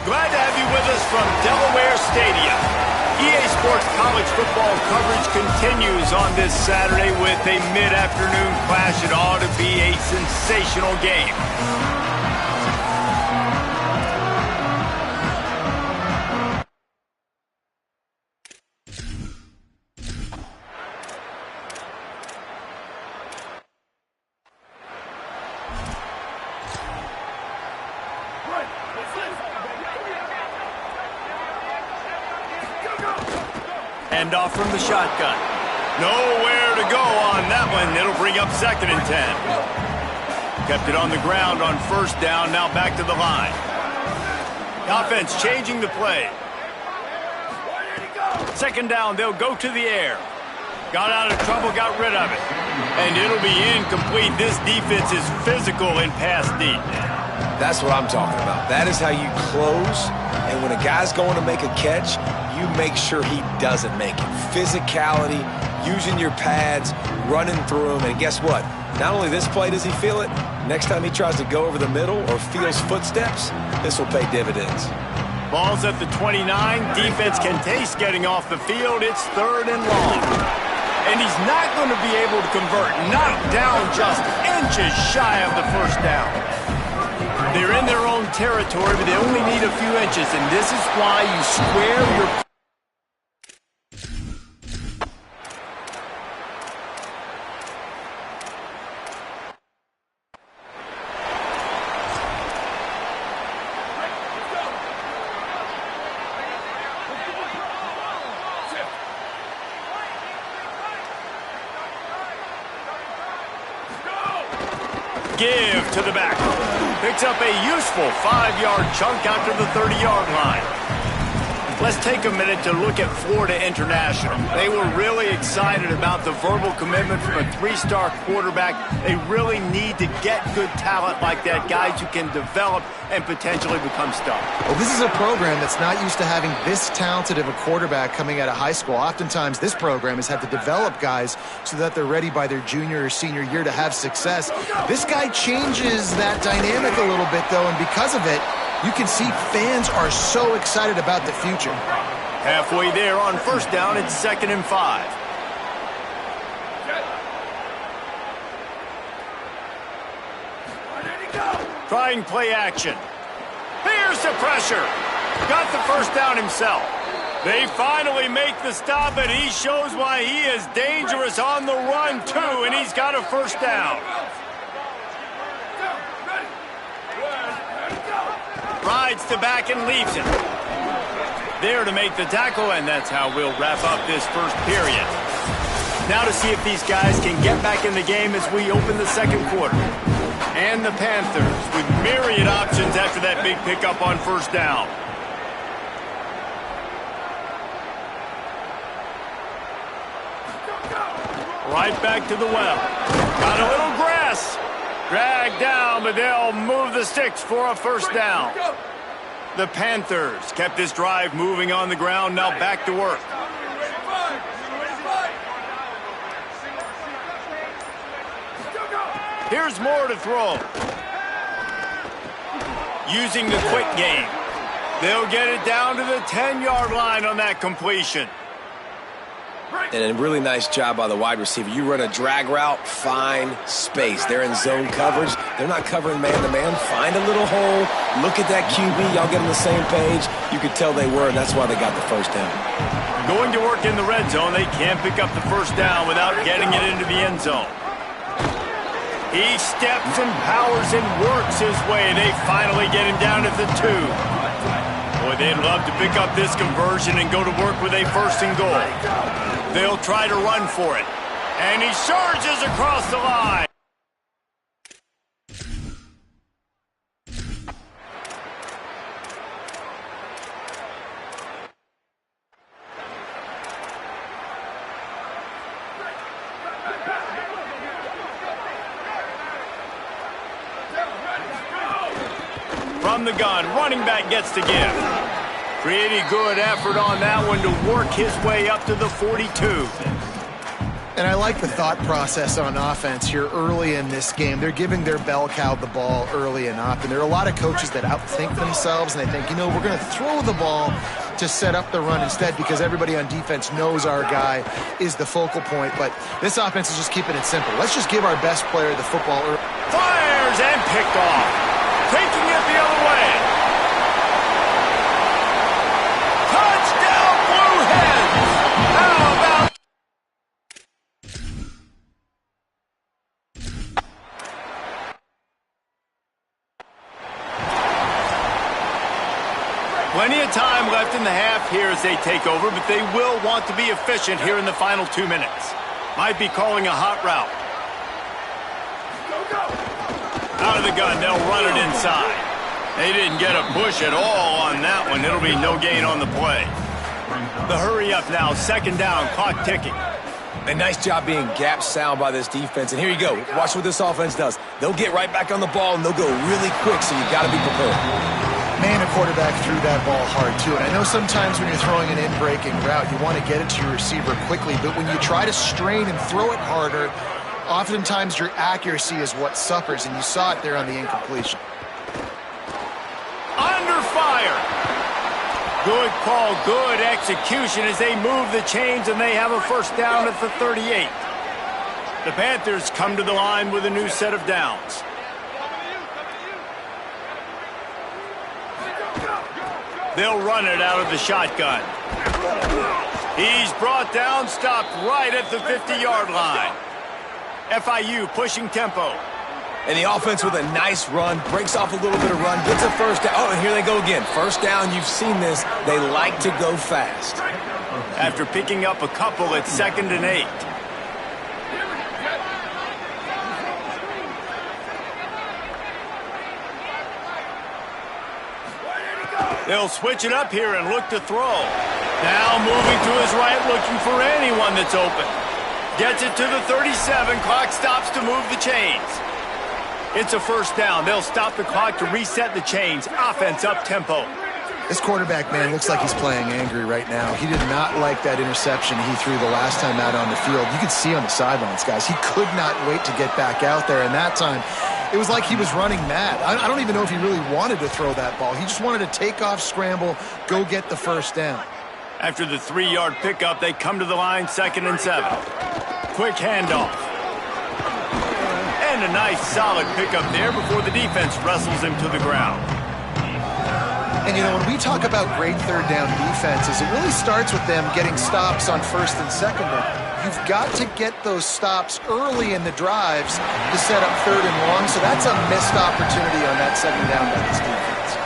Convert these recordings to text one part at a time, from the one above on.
Glad to have you with us from Delaware Stadium. EA Sports college football coverage continues on this Saturday with a mid-afternoon clash. It ought to be a sensational game. Hand off from the shotgun. Nowhere to go on that one. It'll bring up 2nd and 10. Kept it on the ground on 1st down. Now back to the line. Offense changing the play. 2nd down, they'll go to the air. Got out of trouble, got rid of it. And it'll be incomplete. This defense is physical in pass deep. That's what I'm talking about. That is how you close. And when a guy's going to make a catch, you make sure he doesn't make it. Physicality, using your pads, running through them. And guess what? Not only this play does he feel it, next time he tries to go over the middle or feels footsteps, this will pay dividends. Ball's at the 29. Defense can taste getting off the field. It's 3rd and long. And he's not going to be able to convert. Knocked down just inches shy of the 1st down. They're in their own territory, but they only need a few inches. And this is why you square your... Give to the back. Picks up a useful 5-yard chunk out to the 30-yard line. Let's take a minute to look at Florida International. They were really excited about the verbal commitment from a 3-star quarterback. They really need to get good talent like that, guys who can develop and potentially become stars. Well, this is a program that's not used to having this talented of a quarterback coming out of high school. Oftentimes, this program has had to develop guys so that they're ready by their junior or senior year to have success. This guy changes that dynamic a little bit, though, and because of it, you can see fans are so excited about the future. Halfway there on 1st down, it's 2nd and 5. Trying play action. Here's the pressure. Got the 1st down himself. They finally make the stop, and he shows why he is dangerous on the run, too, and he's got a 1st down. Rides to back and leaves it. There to make the tackle, and that's how we'll wrap up this 1st period. Now to see if these guys can get back in the game as we open the 2nd quarter. And the Panthers with myriad options after that big pickup on 1st down. Right back to the well. Got a little grass. Dragged down, but they'll move the sticks for a 1st down. The Panthers kept this drive moving on the ground. Now back to work. Here's more to throw. Using the quick game. They'll get it down to the 10-yard line on that completion. And a really nice job by the wide receiver. You run a drag route, find space. They're in zone coverage. They're not covering man-to-man. Find a little hole. Look at that QB. Y'all get on the same page. You could tell they were, and that's why they got the 1st down. Going to work in the red zone. They can't pick up the 1st down without getting it into the end zone. He steps and powers and works his way. They finally get him down at the 2. Boy, they'd love to pick up this conversion and go to work with a 1st and goal. They'll try to run for it. And he charges across the line. From the gun, running back gets to give. Pretty good effort on that one to work his way up to the 42. And I like the thought process on offense here early in this game. They're giving their bell cow the ball early and often. There are a lot of coaches that outthink themselves, and they think, you know, we're going to throw the ball to set up the run instead because everybody on defense knows our guy is the focal point. But this offense is just keeping it simple. Let's just give our best player the football early. Fires and picked off. Taking it the other way. Touchdown, Blue Hens! How about... Plenty of time left in the half here as they take over, but they will want to be efficient here in the final 2 minutes. Might be calling a hot route. Out of the gun, they'll run it inside. They didn't get a push at all on that one. It'll be no gain on the play. The hurry up now, second down, clock ticking. A nice job being gap sound by this defense. And here you go. Watch what this offense does. They'll get right back on the ball, and they'll go really quick, so you got to be prepared. Man, a quarterback threw that ball hard, too. And I know sometimes when you're throwing an in-breaking route, you want to get it to your receiver quickly. But when you try to strain and throw it harder, oftentimes your accuracy is what suffers. And you saw it there on the incompletion. Under fire. Good call, good execution as they move the chains, and they have a first down at the 38. The Panthers come to the line with a new set of downs. They'll run it out of the shotgun. He's brought down, stopped right at the 50-yard line. FIU pushing tempo. And the offense with a nice run, breaks off a little bit of run, gets a first down. Oh, and here they go again. First down, you've seen this. They like to go fast. After picking up a couple at 2nd and 8. They'll switch it up here and look to throw. Now moving to his right, looking for anyone that's open. Gets it to the 37. Clock stops to move the chains. It's a first down. They'll stop the clock to reset the chains. Offense up tempo. This quarterback, man, looks like he's playing angry right now. He did not like that interception he threw the last time out on the field. You could see on the sidelines, guys. He could not wait to get back out there. And that time, it was like he was running mad. I don't even know if he really wanted to throw that ball. He just wanted to take off, scramble, go get the first down. After the 3-yard pickup, they come to the line, 2nd and 7. Quick handoff. And a nice solid pickup there before the defense wrestles him to the ground. And, you know, when we talk about great third down defenses, it really starts with them getting stops on 1st and 2nd down. You've got to get those stops early in the drives to set up 3rd and long, so that's a missed opportunity on that 2nd down by this defense.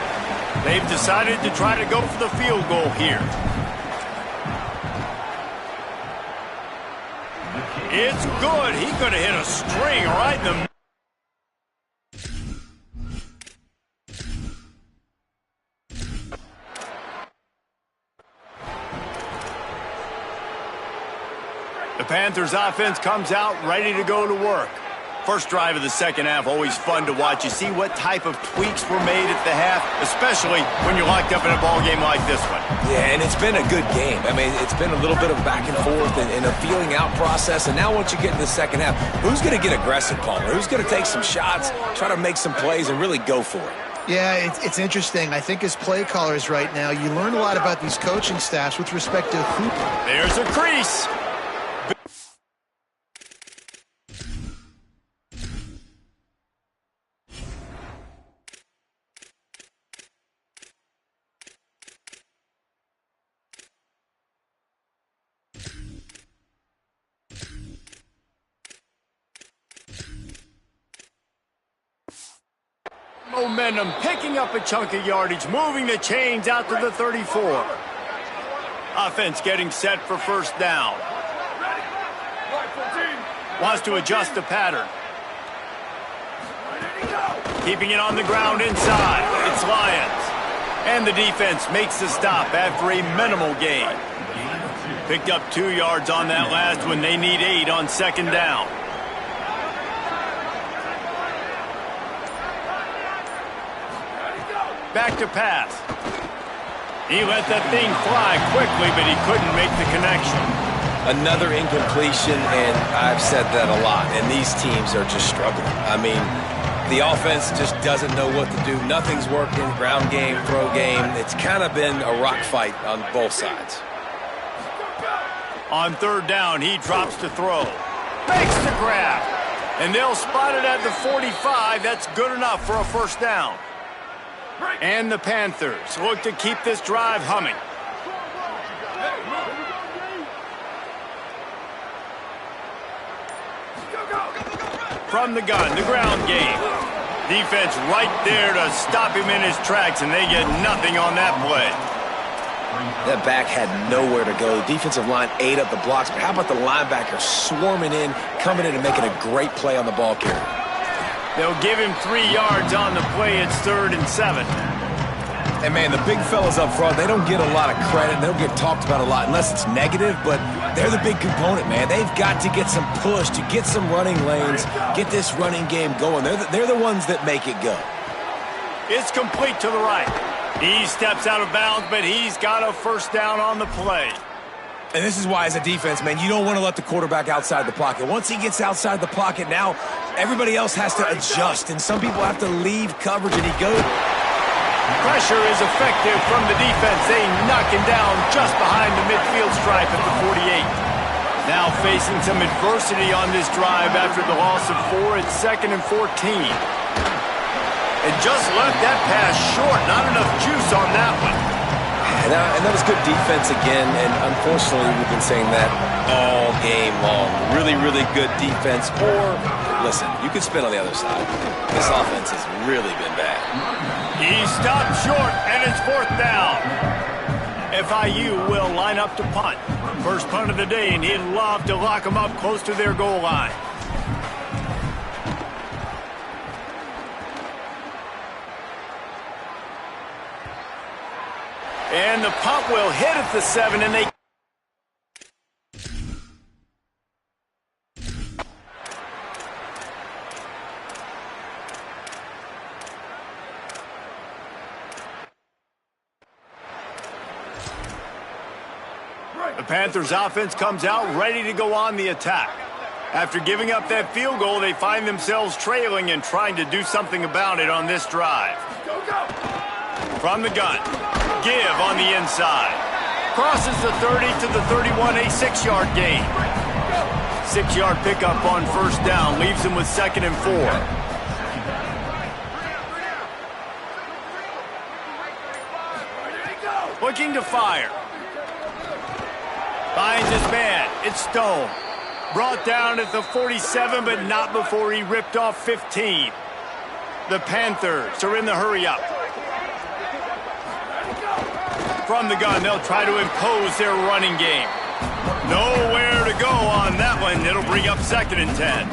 They've decided to try to go for the field goal here. It's good. He could have hit a string right in the... The Panthers offense comes out ready to go to work. First drive of the second half, always fun to watch. You see what type of tweaks were made at the half, especially when you're locked up in a ball game like this one. Yeah, and it's been a good game. I mean, it's been a little bit of back and forth and a feeling out process. And now once you get in the second half, who's going to get aggressive, Palmer? Who's going to take some shots, try to make some plays, and really go for it? Yeah, it's interesting. I think as play callers right now, you learn a lot about these coaching staffs with respect to who... There's a crease. Momentum, picking up a chunk of yardage, moving the chains out to the 34. Offense getting set for first down. Wants to adjust the pattern. Keeping it on the ground inside. It's Lions. And the defense makes the stop after a minimal gain. Picked up 2 yards on that last one. They need 8 on second down. Back to pass. He let that thing fly quickly, but he couldn't make the connection. Another incompletion, and I've said that a lot, and these teams are just struggling. I mean, the offense just doesn't know what to do. Nothing's working, ground game, throw game. It's kind of been a rock fight on both sides. On third down, he drops to throw. Makes the grab. And they'll spot it at the 45. That's good enough for a first down. And the Panthers look to keep this drive humming. From the gun, the ground game. Defense right there to stop him in his tracks, and they get nothing on that play. That back had nowhere to go. The defensive line ate up the blocks, but how about the linebacker swarming in, coming in and making a great play on the ball carrier? They'll give him 3 yards on the play. It's 3rd and 7. And, man, the big fellas up front, they don't get a lot of credit. They don't get talked about a lot unless it's negative, but they're the big component, man. They've got to get some push, to get some running lanes, get this running game going. They're the ones that make it go. It's complete to the right. He steps out of bounds, but he's got a first down on the play. And this is why, as a defense, man, you don't want to let the quarterback outside the pocket. Once he gets outside the pocket, now everybody else has to adjust, and some people have to leave coverage, and he goes. Pressure is effective from the defense. They knock him down just behind the midfield stripe at the 48. Now facing some adversity on this drive after the loss of 4. It's 2nd and 14. And just left that pass short. Not enough juice on that one. And that was good defense again, and unfortunately we've been saying that all game long. Really, really good defense. Or, listen, you can spin on the other side. This offense has really been bad. He stopped short, and it's 4th down. FIU will line up to punt. First punt of the day, and he'd love to lock them up close to their goal line. And the punt will hit at the 7, and they... The Panthers offense comes out ready to go on the attack. After giving up that field goal, they find themselves trailing and trying to do something about it on this drive. From the gun, give on the inside. Crosses the 30 to the 31, a 6-yard gain. 6-yard pickup on first down, leaves them with 2nd and 4. Looking to fire. Finds his man. It's Stone. Brought down at the 47, but not before he ripped off 15. The Panthers are in the hurry-up. From the gun, they'll try to impose their running game. Nowhere to go on that one. It'll bring up 2nd and 10.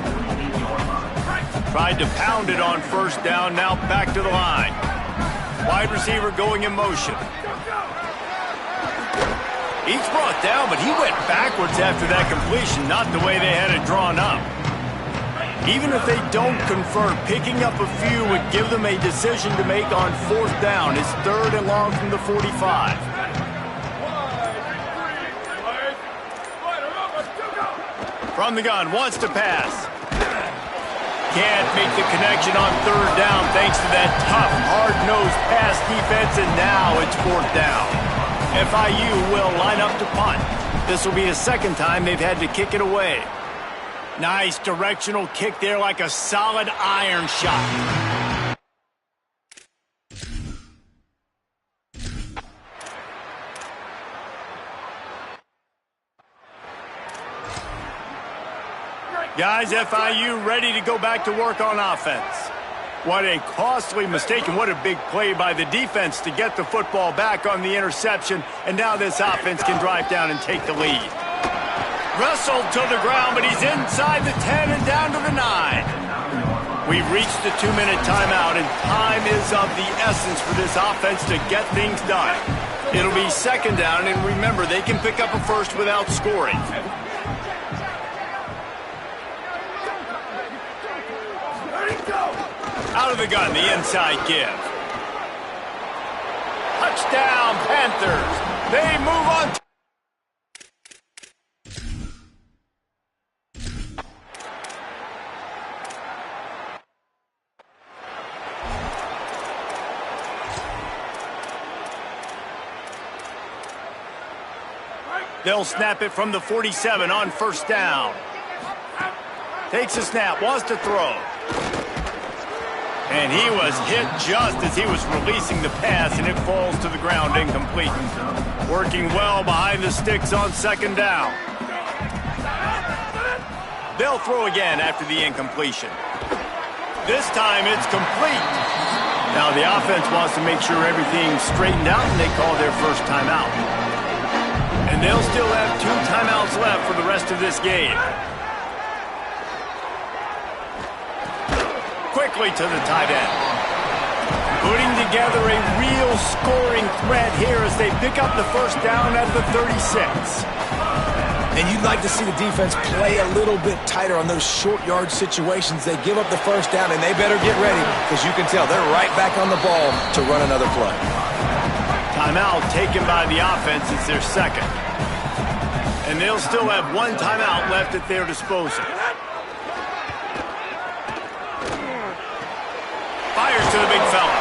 Tried to pound it on first down, now back to the line. Wide receiver going in motion. He's brought down, but he went backwards after that completion, not the way they had it drawn up. Even if they don't convert, picking up a few would give them a decision to make on 4th down. It's 3rd and long from the 45. From the gun, wants to pass. Can't make the connection on 3rd down thanks to that tough, hard-nosed pass defense, and now it's 4th down. FIU will line up to punt. This will be the 2nd time they've had to kick it away. Nice directional kick there like a solid iron shot. Guys, FIU ready to go back to work on offense. What a costly mistake and what a big play by the defense to get the football back on the interception. And now this offense can drive down and take the lead. Wrestled to the ground, but he's inside the 10 and down to the 9. We've reached the 2-minute timeout, and time is of the essence for this offense to get things done. It'll be 2nd down, and remember, they can pick up a first without scoring. Out of the gun, the inside give. Touchdown, Panthers. They move on. They'll snap it from the 47 on first down. Takes a snap, wants to throw. And he was hit just as he was releasing the pass, and it falls to the ground incomplete. Working well behind the sticks on second down. They'll throw again after the incompletion. This time it's complete. Now the offense wants to make sure everything's straightened out, and they call their first timeout. And they'll still have 2 timeouts left for the rest of this game. Quickly to the tight end. Putting together a real scoring threat here as they pick up the first down at the 36. And you'd like to see the defense play a little bit tighter on those short yard situations. They give up the first down, and they better get ready because you can tell they're right back on the ball to run another play. Timeout taken by the offense. It's their second. And they'll still have 1 timeout left at their disposal. Fires to the big fella.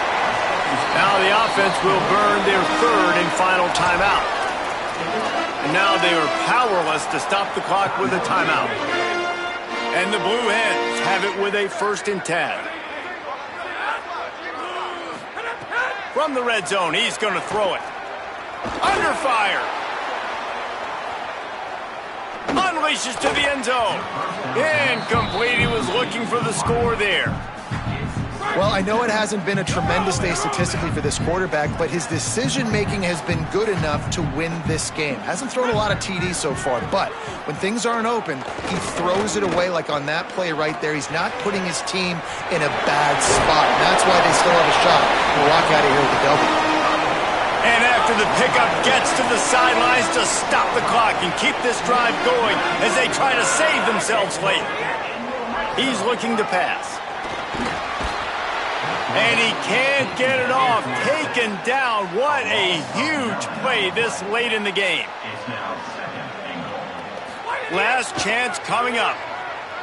Now the offense will burn their 3rd and final timeout. And now they are powerless to stop the clock with a timeout. And the Blue Hens have it with a 1st and 10. From the red zone, he's going to throw it. Under fire. Unleashes to the end zone. Incomplete. He was looking for the score there. Well, I know it hasn't been a tremendous day statistically for this quarterback, but his decision-making has been good enough to win this game. Hasn't thrown a lot of TDs so far, but when things aren't open, he throws it away like on that play right there. He's not putting his team in a bad spot, and that's why they still have a shot to walk out of here with a W. And after the pickup gets to the sidelines to stop the clock and keep this drive going as they try to save themselves late. He's looking to pass. And he can't get it off. Taken down. What a huge play this late in the game. Last chance coming up.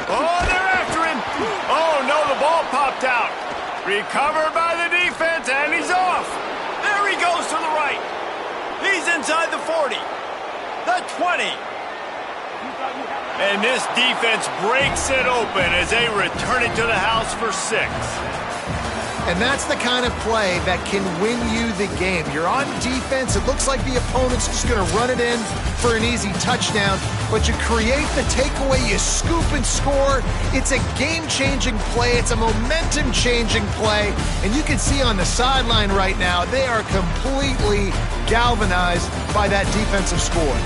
Oh, they're after him. Oh, no, the ball popped out. Recovered by the defense, and he's off. There he goes to the right. He's inside the 40. The 20. And this defense breaks it open as they return it to the house for 6. And that's the kind of play that can win you the game. You're on defense. It looks like the opponent's just going to run it in for an easy touchdown. But you create the takeaway. You scoop and score. It's a game-changing play. It's a momentum-changing play. And you can see on the sideline right now, they are completely galvanized by that defensive score.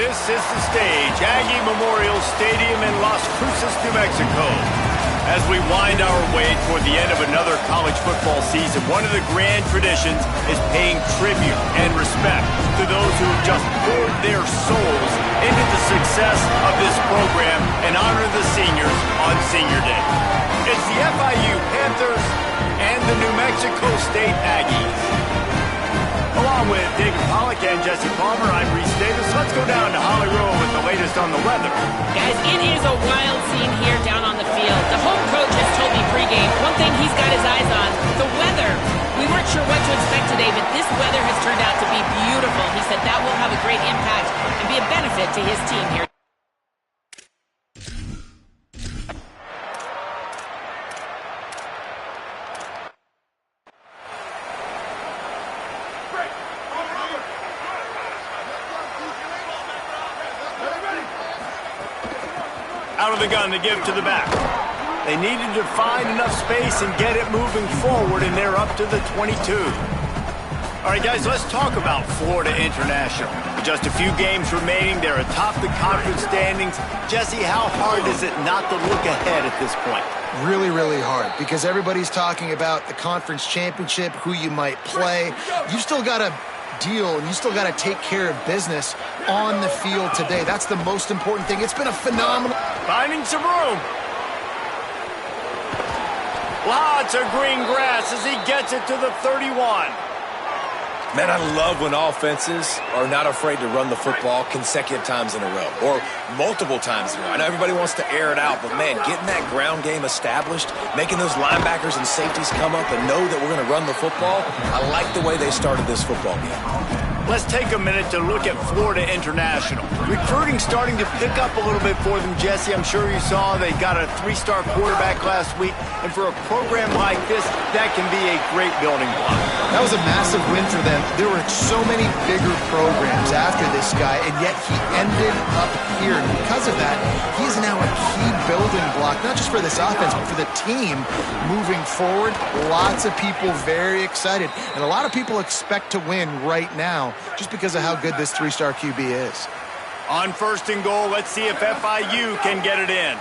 This is the stage, Aggie Memorial Stadium in Las Cruces, New Mexico. As we wind our way toward the end of another college football season, one of the grand traditions is paying tribute and respect to those who have just poured their souls into the success of this program and honor the seniors on Senior Day. It's the FIU Panthers and the New Mexico State Aggies. Along with David Pollack and Jesse Palmer, I'm Reese Davis. Let's go down to Holly Rowe with the latest on the weather. Guys, it is a wild scene here down on the field. The home coach has told me pregame, one thing he's got his eyes on, the weather. We weren't sure what to expect today, but this weather has turned out to be beautiful. He said that will have a great impact and be a benefit to his team here. Out of the gun to give to the back. They needed to find enough space and get it moving forward, and they're up to the 22. All right, guys, let's talk about Florida International. With just a few games remaining, they're atop the conference standings. Jesse, how hard is it not to look ahead at this point? Really, really hard, because everybody's talking about the conference championship, who you might play. You still got to deal, and you still got to take care of business on the field today. That's the most important thing. It's been a phenomenal... Finding some room. Lots of green grass as he gets it to the 31. Man, I love when offenses are not afraid to run the football consecutive times in a row or multiple times in a row. I know everybody wants to air it out, but, man, getting that ground game established, making those linebackers and safeties come up and know that we're going to run the football, I like the way they started this football game. Let's take a minute to look at Florida International. Recruiting starting to pick up a little bit for them, Jesse. I'm sure you saw they got a 3-star quarterback last week. And for a program like this, that can be a great building block. That was a massive win for them. There were so many bigger programs after this guy, and yet he ended up here. And because of that, he is now a key building block, not just for this offense, but for the team moving forward. Lots of people very excited. And a lot of people expect to win right now, just because of how good this 3-star QB is. On 1st and goal, let's see if FIU can get it in.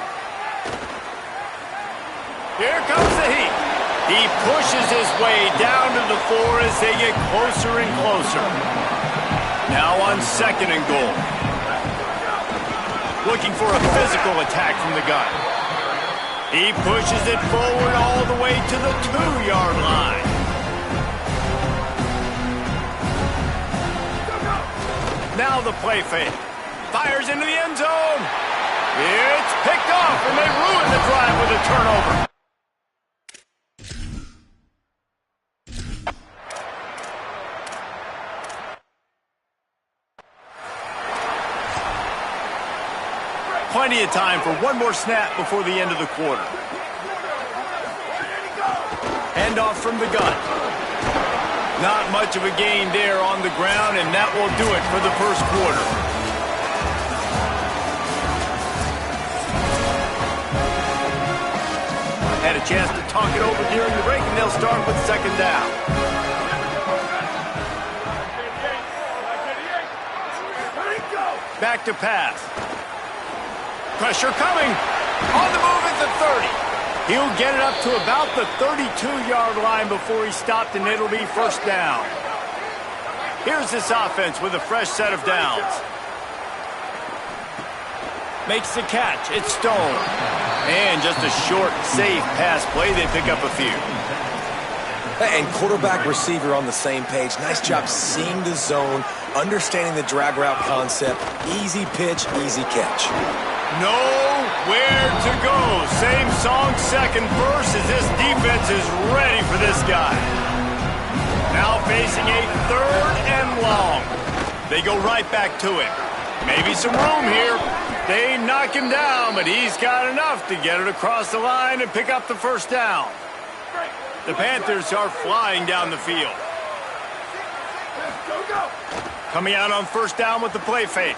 Here comes the heat. He pushes his way down to the 4 as they get closer and closer. Now on 2nd and goal. Looking for a physical attack from the gun. He pushes it forward all the way to the 2-yard line. Now the play fake. Fires into the end zone. It's picked off, and they ruin the drive with a turnover. Plenty of time for one more snap before the end of the quarter. Handoff from the gun. Not much of a gain there on the ground, and that will do it for the first quarter. Had a chance to talk it over during the break, and they'll start with 2nd down. Back to pass. Pressure coming. On the move at the 30. He'll get it up to about the 32-yard line before he stopped, and it'll be 1st down. Here's this offense with a fresh set of downs. Makes the catch. It's Stone. And just a short, safe pass play. They pick up a few. And quarterback receiver on the same page. Nice job seeing the zone, understanding the drag route concept. Easy pitch, easy catch. Nowhere to go. Same song, 2nd verse, as this defense is ready for this guy. Now facing a 3rd and long. They go right back to it. Maybe some room here. They knock him down, but he's got enough to get it across the line and pick up the 1st down. The Panthers are flying down the field. Coming out on 1st down with the play fake.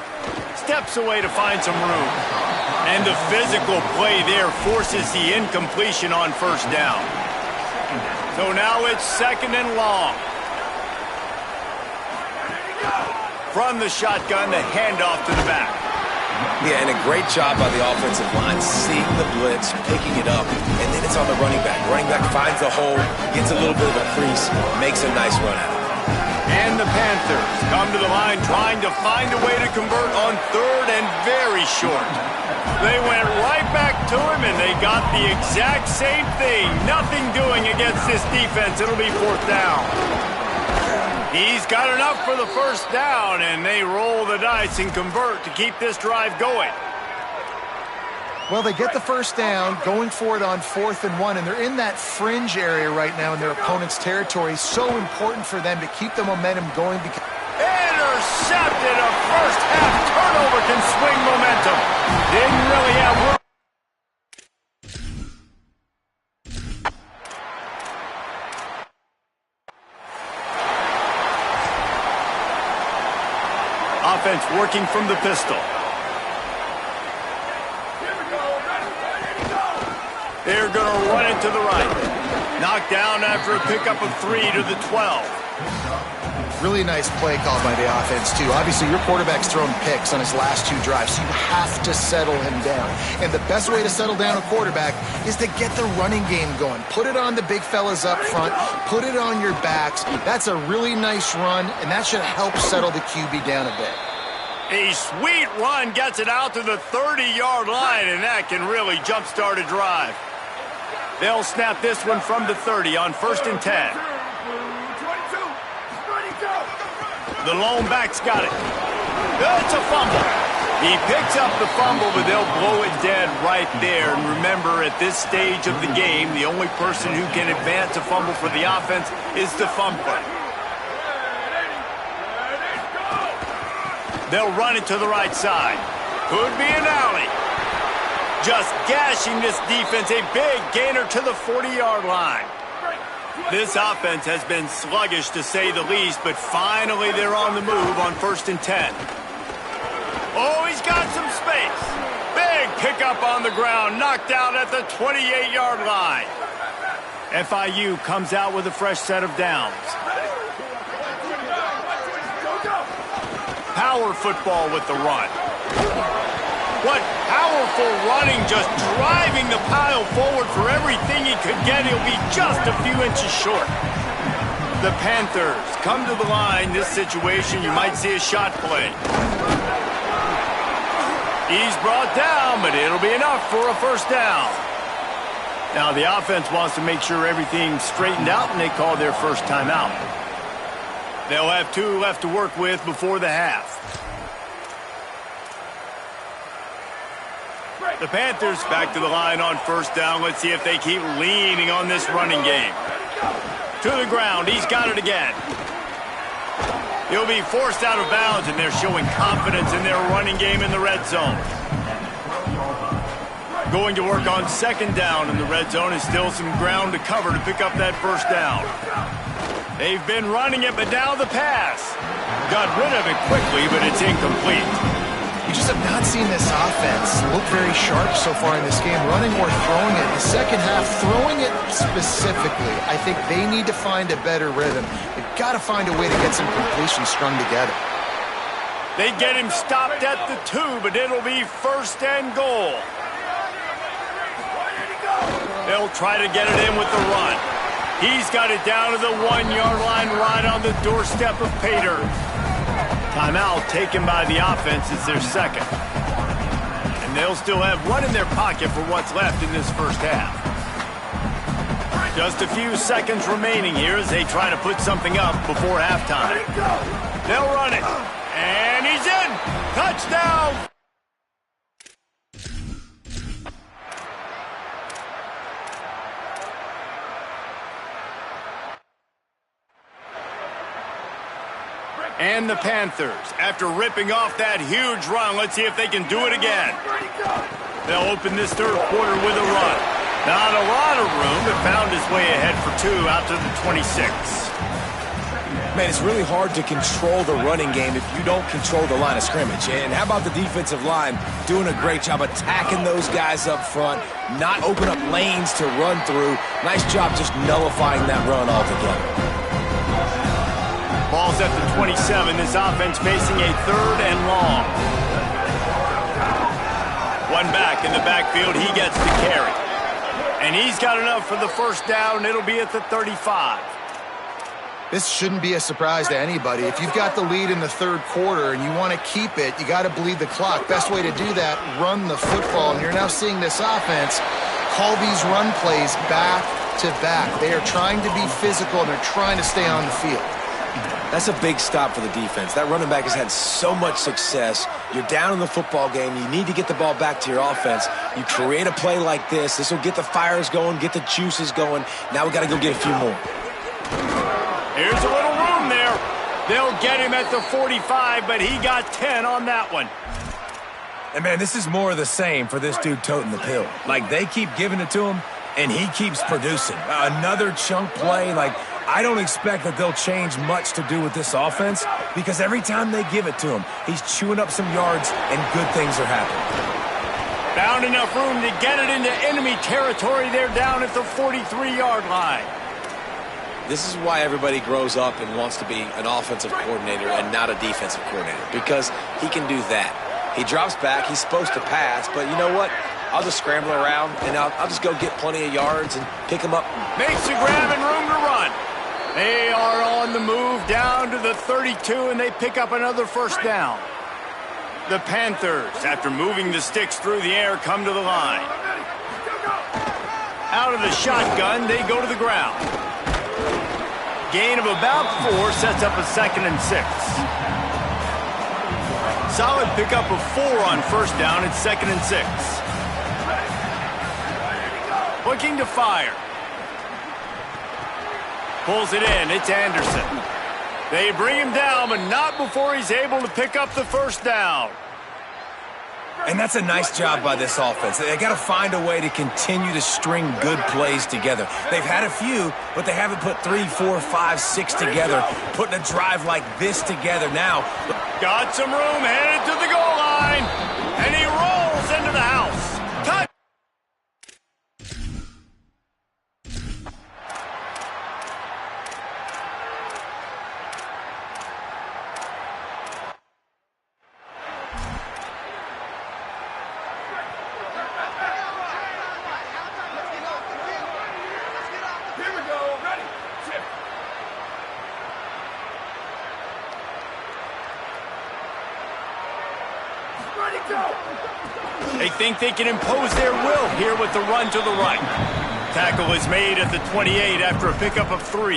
Steps away to find some room. And the physical play there forces the incompletion on 1st down. So now it's 2nd and long. From the shotgun, the handoff to the back. Yeah, and a great job by the offensive line, seeing the blitz, picking it up, and then it's on the running back. Running back finds the hole, gets a little bit of a crease, makes a nice run out of it. And the Panthers come to the line trying to find a way to convert on third and very short. They went right back to him, and they got the exact same thing. Nothing doing against this defense. It'll be fourth down. He's got enough for the first down, and they roll the dice and convert to keep this drive going. Well, they get the first down, going for it on 4th and 1, and they're in that fringe area right now in their opponent's territory. So important for them to keep the momentum going. Intercepted. A first-half turnover can swing momentum. Didn't really have room. Offense working from the pistol. They're going to run it to the right. Knocked down after a pickup of 3 to the 12. Really nice play call by the offense, too. Obviously, your quarterback's thrown picks on his last 2 drives, so you have to settle him down. And the best way to settle down a quarterback is to get the running game going. Put it on the big fellas up front. Put it on your backs. That's a really nice run, and that should help settle the QB down a bit. A sweet run gets it out to the 30-yard line, and that can really jumpstart a drive. They'll snap this one from the 30 on 1st and 10. The lone back's got it. It's a fumble. He picks up the fumble, but they'll blow it dead right there. And remember, at this stage of the game, the only person who can advance a fumble for the offense is the fumbler. They'll run it to the right side. Could be an alley. Just gashing this defense, a big gainer to the 40-yard line. This offense has been sluggish, to say the least, but finally they're on the move on 1st and 10. Oh, he's got some space. Big pickup on the ground, knocked out at the 28-yard line. FIU comes out with a fresh set of downs. Power football with the run. What powerful running, just driving the pile forward for everything he could get. He'll be just a few inches short. The Panthers come to the line. This situation, you might see a shot play. He's brought down, but it'll be enough for a first down. Now, the offense wants to make sure everything's straightened out, and they call their first timeout. They'll have 2 left to work with before the half. The Panthers back to the line on first down. Let's see if they keep leaning on this running game. To the ground. He's got it again. He'll be forced out of bounds, and they're showing confidence in their running game in the red zone. Going to work on 2nd down in the red zone. Is still some ground to cover to pick up that first down. They've been running it, but now the pass. Got rid of it quickly, but it's incomplete. You just have not seen this offense look very sharp so far in this game, running or throwing it. The second half, throwing it specifically, I think they need to find a better rhythm. They've got to find a way to get some completions strung together. They get him stopped at the 2, but it'll be 1st and goal. They'll try to get it in with the run. He's got it down to the 1-yard line, right on the doorstep of Pater. Timeout taken by the offense. It's their second. And they'll still have one in their pocket for what's left in this first half. Just a few seconds remaining here as they try to put something up before halftime. They'll run it. And he's in. Touchdown. And the Panthers, after ripping off that huge run, let's see if they can do it again. They'll open this third quarter with a run. Not a lot of room, but found his way ahead for 2 out to the 26. Man, it's really hard to control the running game if you don't control the line of scrimmage. And how about the defensive line doing a great job attacking those guys up front, not open up lanes to run through. Nice job just nullifying that run altogether. Ball's at the 27. This offense facing a 3rd and long. One back in the backfield. He gets the carry. And he's got enough for the first down. It'll be at the 35. This shouldn't be a surprise to anybody. If you've got the lead in the 3rd quarter and you want to keep it, you got to bleed the clock. Best way to do that, run the football. And you're now seeing this offense call these run plays back to back. They are trying to be physical, and they're trying to stay on the field. That's a big stop for the defense. That running back has had so much success. You're down in the football game. You need to get the ball back to your offense. You create a play like this. This will get the fires going, get the juices going. Now we got to go get a few more. Here's a little room there. They'll get him at the 45, but he got 10 on that one. And, man, this is more of the same for this dude toting the pill. Like, they keep giving it to him, and he keeps producing. Another chunk play. Like, I don't expect that they'll change much to do with this offense because every time they give it to him, he's chewing up some yards, and good things are happening. Found enough room to get it into enemy territory. They're down at the 43-yard line. This is why everybody grows up and wants to be an offensive coordinator and not a defensive coordinator, because he can do that. He drops back. He's supposed to pass, but you know what? I'll just scramble around, and I'll just go get plenty of yards and pick him up. Makes a grab and room to run. They are on the move down to the 32, and they pick up another first down. The Panthers, after moving the sticks through the air, come to the line. Out of the shotgun, they go to the ground. Gain of about 4 sets up a 2nd and 6. Solid pickup of 4 on first down. It's 2nd and 6. Looking to fire. Pulls it in. It's Anderson. They bring him down, but not before he's able to pick up the first down. And that's a nice job by this offense. They got to find a way to continue to string good plays together. They've had a few, but they haven't put 3, 4, 5, 6 together. Putting a drive like this together now. Got some room, headed to the goal line, and he rolls into the house. Touch. They think they can impose their will here with the run to the right. Tackle is made at the 28 after a pickup of 3.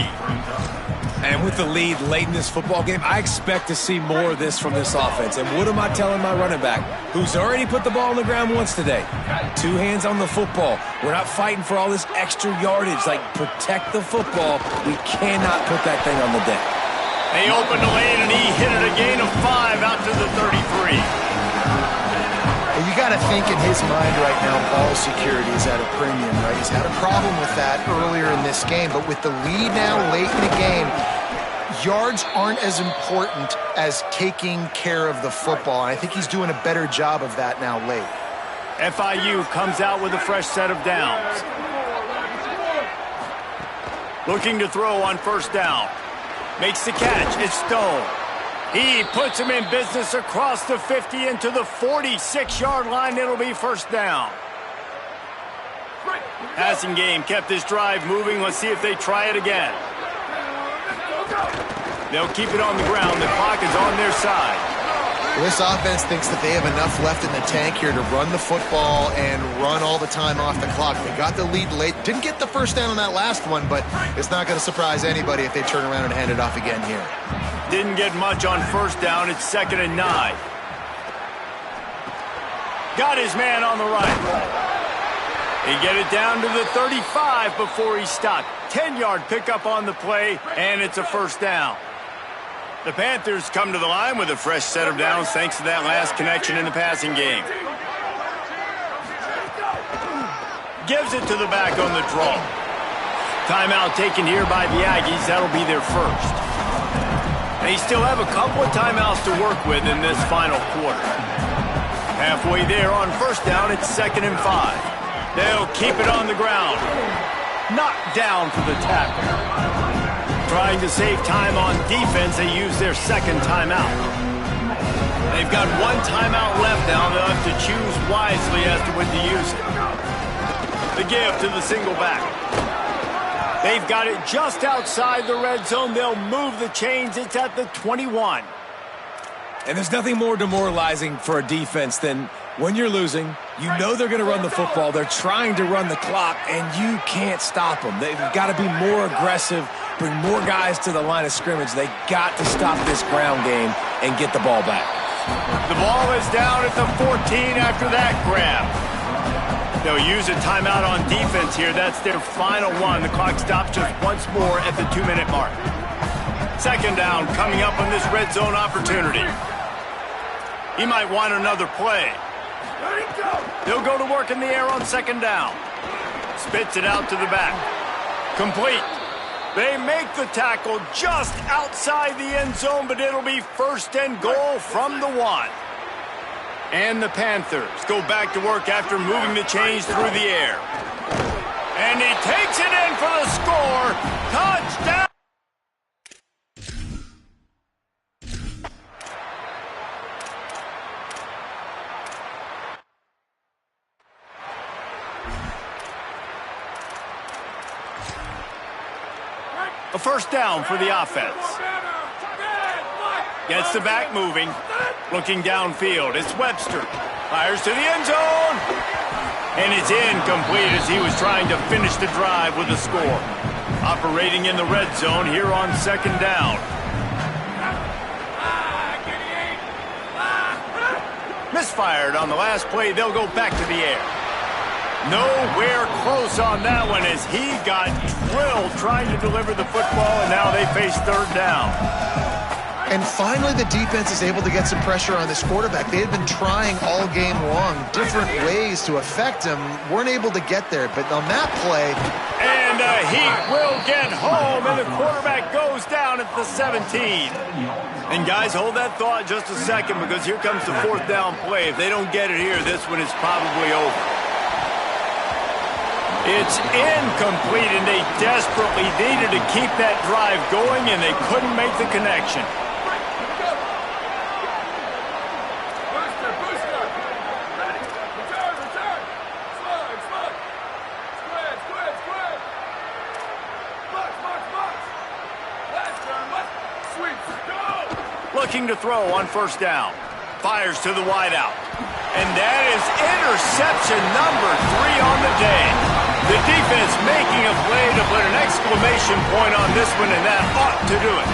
And with the lead late in this football game, I expect to see more of this from this offense. And what am I telling my running back, who's already put the ball on the ground once today? 2 hands on the football. We're not fighting for all this extra yardage. Like, protect the football. We cannot put that thing on the deck. They opened the lane, and he hit it a gain of 5 out to the 33. You got to think in his mind right now, ball security is at a premium, right? He's had a problem with that earlier in this game, but with the lead now late in the game, yards aren't as important as taking care of the football, and I think he's doing a better job of that now late. FIU comes out with a fresh set of downs. Looking to throw on first down. Makes the catch. It's Stone. He puts him in business across the 50 into the 46-yard line. It'll be first down. Passing game kept this drive moving. Let's see if they try it again. They'll keep it on the ground. The clock is on their side. This offense thinks that they have enough left in the tank here to run the football and run all the time off the clock. They got the lead late. Didn't get the first down on that last one, but it's not going to surprise anybody if they turn around and hand it off again here. Didn't get much on first down. It's 2nd and 9. Got his man on the right. He get it down to the 35 before he stopped. 10-yard pickup on the play, and it's a first down. The Panthers come to the line with a fresh set of downs thanks to that last connection in the passing game. Gives it to the back on the draw. Timeout taken here by the Aggies. That'll be their first. They still have a couple of timeouts to work with in this final quarter. Halfway there on first down, it's 2nd and 5. They'll keep it on the ground. Knocked down for the tackle. trying to save time on defense, they use their second timeout. They've got one timeout left now. They'll have to choose wisely as to when to use it. The give to the single back. They've got it just outside the red zone. They'll move the chains. It's at the 21. And there's nothing more demoralizing for a defense than when you're losing, you know they're going to run the football. They're trying to run the clock, and you can't stop them. They've got to be more aggressive, bring more guys to the line of scrimmage. They got to stop this ground game and get the ball back. The ball is down at the 14 after that grab. They'll use a timeout on defense here. That's their final one. The clock stops just once more at the 2-minute mark. Second down coming up on this red zone opportunity. He might want another play. They'll go to work in the air on second down. Spits it out to the back. Complete. They make the tackle just outside the end zone, but it'll be first and goal from the 1. And the Panthers go back to work after moving the chains through the air. And he takes it in for the score. Touchdown! A first down for the offense. Gets the back moving. Looking downfield. It's Webster. Fires to the end zone. And it's incomplete as he was trying to finish the drive with a score. Operating in the red zone here on second down. Misfired on the last play. They'll go back to the air. Nowhere close on that one as he got drilled trying to deliver the football, and now they face third down. And finally the defense is able to get some pressure on this quarterback. They had been trying all game long different ways to affect him. Weren't able to get there, but on that play... And he will get home, and the quarterback goes down at the 17. And guys, hold that thought just a second because here comes the fourth down play. If they don't get it here, this one is probably over. It's incomplete, and they desperately needed to keep that drive going, and they couldn't make the connection. Looking to throw on first down. Fires to the wideout. And that is interception number 3 on the day. The defense making a play to put an exclamation point on this one, and that ought to do it.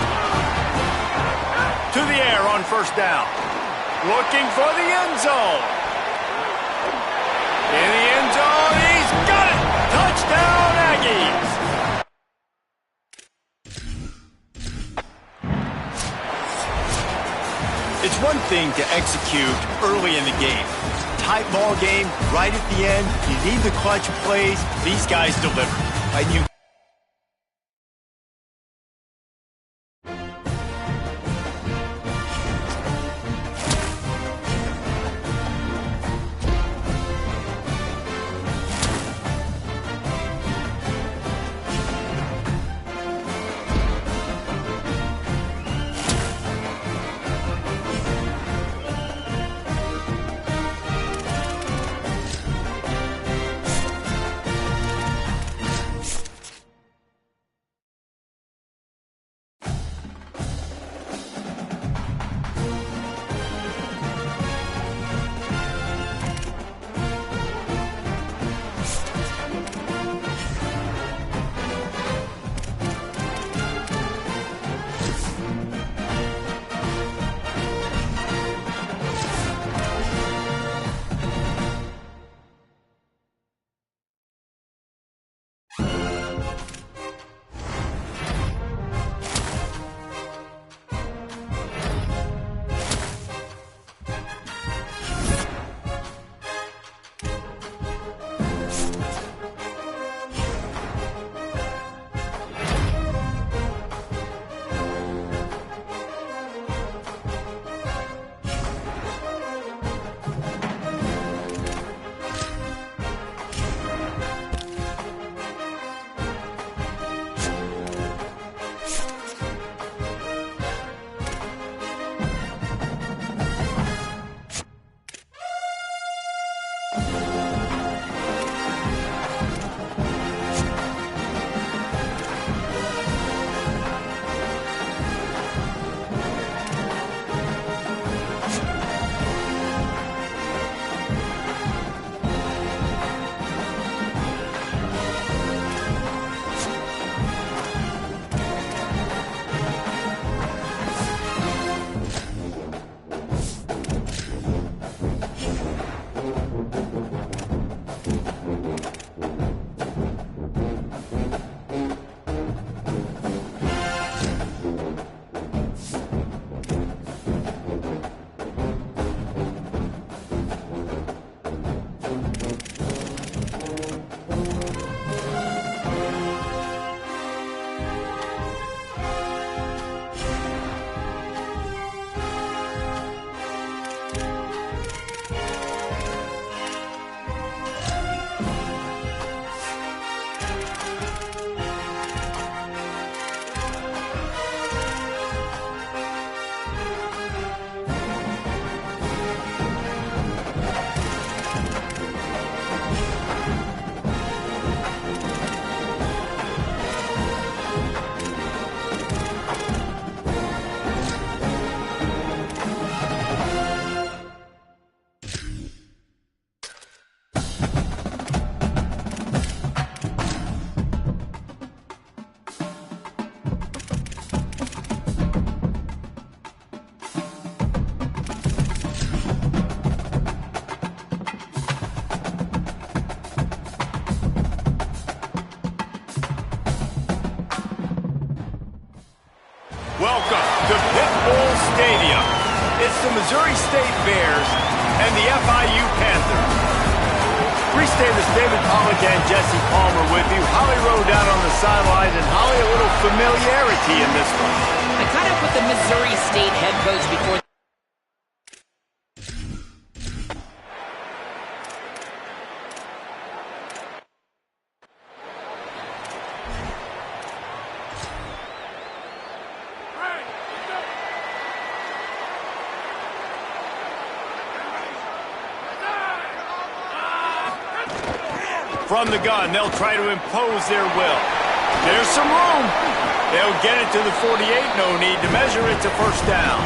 To the air on first down. Looking for the end zone. In the end zone, he's got it! Touchdown, Aggies! It's one thing to execute early in the game. Tight ball game, right at the end, you need the clutch plays. These guys deliver. And you It's the Missouri State Bears and the FIU Panthers. Reese Davis, David Pollack, and Jesse Palmer with you. Holly Rowe down on the sidelines, and Holly, a little familiarity in this one. I caught up with the Missouri State head coach before. From the gun, they'll try to impose their will. There's some room. They'll get it to the 48. No need to measure it to first down.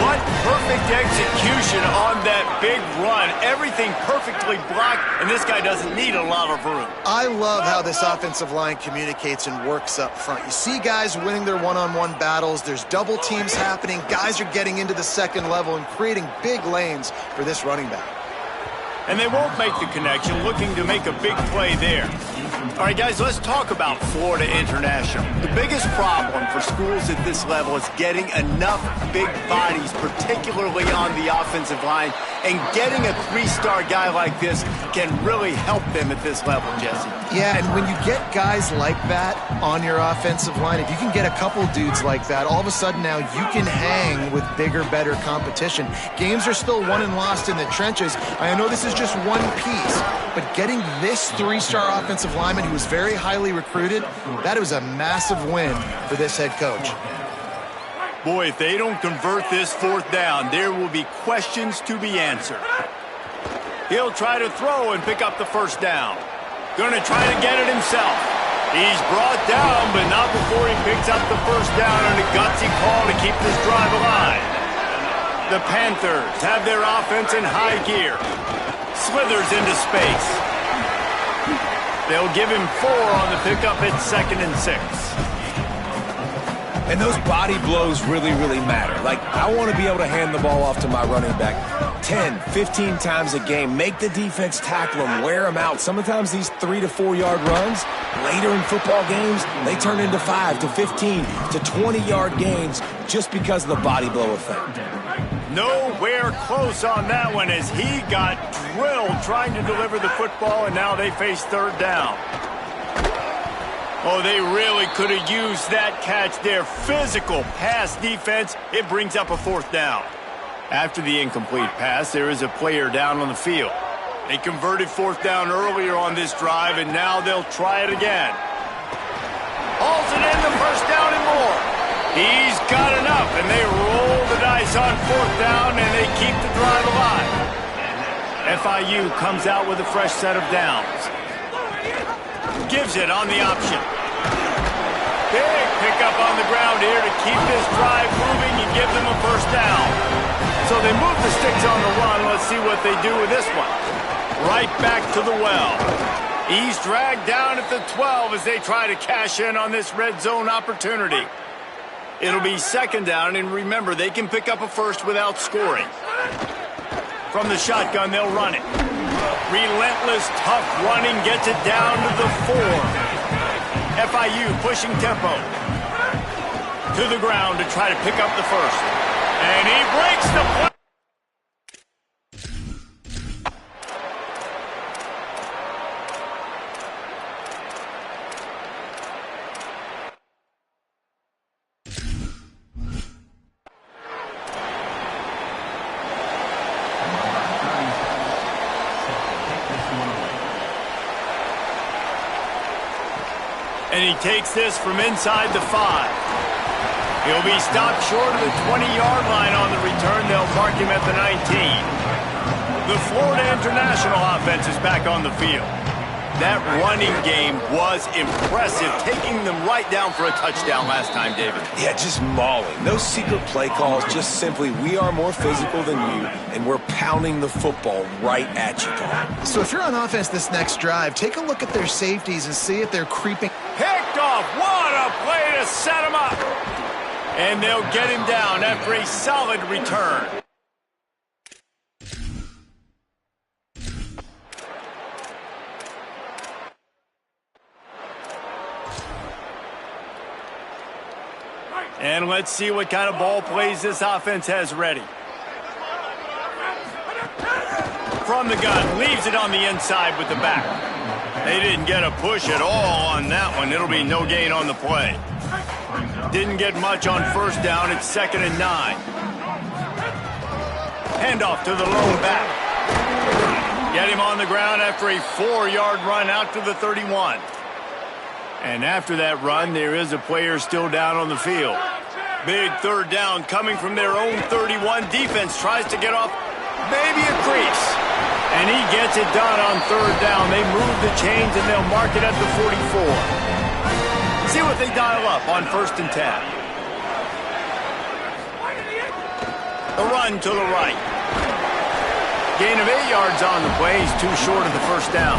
What perfect execution on that big run. Everything perfectly blocked, and this guy doesn't need a lot of room. I love how this offensive line communicates and works up front. You see guys winning their one-on-one battles. There's double teams happening. Guys are getting into the second level and creating big lanes for this running back. And they won't make the connection, looking to make a big play there. All right, guys, let's talk about Florida International. The biggest problem for schools at this level is getting enough big bodies, particularly on the offensive line, and getting a three-star guy like this can really help them at this level, Jesse. Yeah, and when you get guys like that on your offensive line, if you can get a couple dudes like that, all of a sudden now you can hang with bigger, better competition. Games are still won and lost in the trenches. I know this is just one piece, but getting this three-star offensive lineman who was very highly recruited, that was a massive win for this head coach. Boy, if they don't convert this fourth down, there will be questions to be answered. He'll try to throw and pick up the first down. Gonna try to get it himself. He's brought down, but not before he picks up the first down and a gutsy call to keep this drive alive. The Panthers have their offense in high gear. Slithers into space. They'll give him 4 on the pickup at 2nd and 6. And those body blows really, really matter. Like, I want to be able to hand the ball off to my running back 10, 15 times a game. Make the defense tackle them, wear them out. Sometimes these 3 to 4 yard runs, later in football games, they turn into 5 to 15 to 20-yard gains just because of the body blow effect. Nowhere close on that one as he got drilled trying to deliver the football, and now they face 3rd down. Oh, they really could have used that catch there. Physical pass defense. It brings up a 4th down. After the incomplete pass, there is a player down on the field. They converted 4th down earlier on this drive, and now they'll try it again. Hauls it in the first down and more. He's got enough, and they roll the dice on 4th down, and they keep the drive alive. FIU comes out with a fresh set of downs. Gives it on the option. Big pickup on the ground here to keep this drive moving and give them a first down. So they move the sticks on the run. Let's see what they do with this one. Right back to the well. He's dragged down at the 12 as they try to cash in on this red zone opportunity. It'll be 2nd down, and remember, they can pick up a first without scoring. From the shotgun, they'll run it. Relentless, tough running gets it down to the 4. FIU pushing tempo. To the ground to try to pick up the first. And he breaks the play. And he takes this from inside the 5. He'll be stopped short of the 20-yard line on the return. They'll mark him at the 19. The Florida International offense is back on the field. That running game was impressive, taking them right down for a touchdown last time, David. Yeah, just mauling. No secret play calls, just simply we are more physical than you, and we're pounding the football right at you, Paul. So if you're on offense this next drive, take a look at their safeties and see if they're creeping. Picked off. What a play to set him up. And they'll get him down after a solid return. And let's see what kind of ball plays this offense has ready. From the gun, leaves it on the inside with the back. They didn't get a push at all on that one. It'll be no gain on the play. Didn't get much on first down. It's 2nd and 9. Handoff to the lone back. Get him on the ground after a 4-yard run out to the 31. And after that run, there is a player still down on the field. Big 3rd down coming from their own 31. Defense tries to get off maybe a crease. And he gets it done on 3rd down. They move the chains and they'll mark it at the 44. See what they dial up on 1st and 10. The run to the right. Gain of 8 yards on the play. He's too short of the 1st down.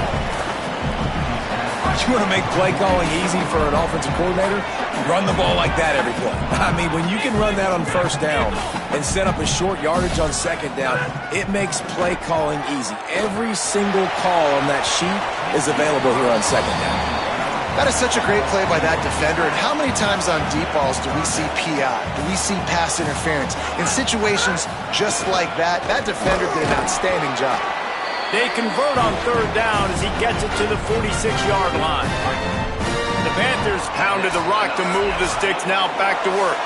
You want to make play calling easy for an offensive coordinator? Run the ball like that every play. I mean, when you can run that on 1st down and set up a short yardage on 2nd down, it makes play calling easy. Every single call on that sheet is available here on 2nd down. That is such a great play by that defender. And how many times on deep balls do we see PI? Do we see pass interference? In situations just like that, that defender did an outstanding job. They convert on 3rd down as he gets it to the 46-yard line. The Panthers pounded the rock to move the sticks, now back to work.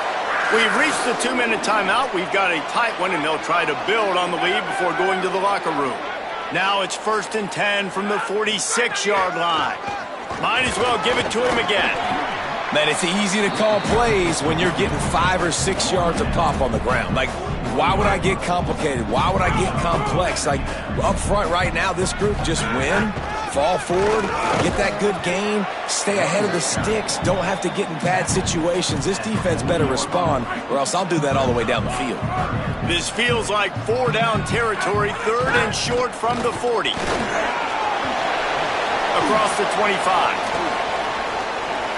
We've reached the 2-minute timeout. We've got a tight one, and they'll try to build on the lead before going to the locker room. Now it's 1st and 10 from the 46-yard line. Might as well give it to him again. Man, it's easy to call plays when you're getting 5 or 6 yards of pop on the ground. Like, why would I get complicated? Why would I get complex? Like, up front right now, this group just win, fall forward, get that good gain, stay ahead of the sticks, don't have to get in bad situations. This defense better respond, or else I'll do that all the way down the field. This feels like 4-down territory, 3rd and short from the 40. Across the 25.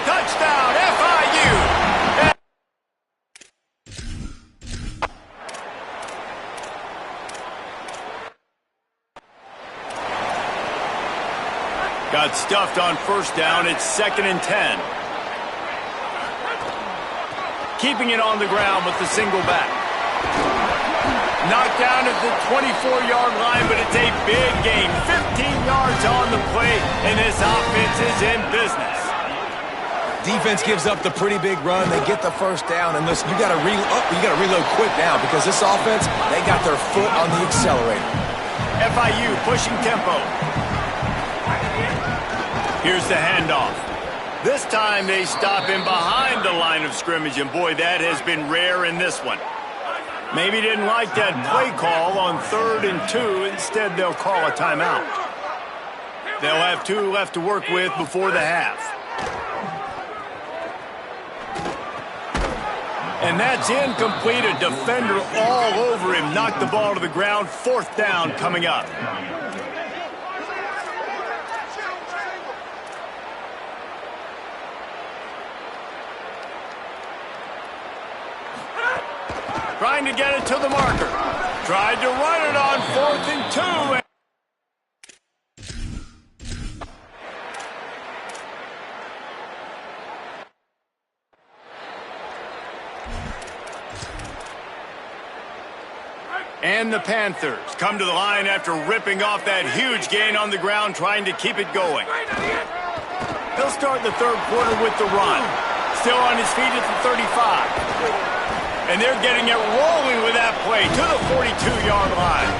Touchdown, FIU! Got stuffed on 1st down. It's 2nd and 10. Keeping it on the ground with the single back. Knocked down at the 24-yard line, but it's a big gain. 15 yards on the play, and this offense is in business. Defense gives up the pretty big run. They get the 1st down, and listen, you got to reload quick now because this offense, they got their foot on the accelerator. FIU pushing tempo. Here's the handoff. This time they stop him behind the line of scrimmage, and boy, that has been rare in this one. Maybe didn't like that play call on 3rd and 2. Instead, they'll call a timeout. They'll have 2 left to work with before the half. And that's incomplete. A defender all over him. Knocked the ball to the ground. 4th down coming up. Trying to get it to the marker. Tried to run it on 4th and 2. And the Panthers come to the line after ripping off that huge gain on the ground, trying to keep it going. They'll start the 3rd quarter with the run. Still on his feet at the 35. And they're getting it rolling with that play to the 42-yard line.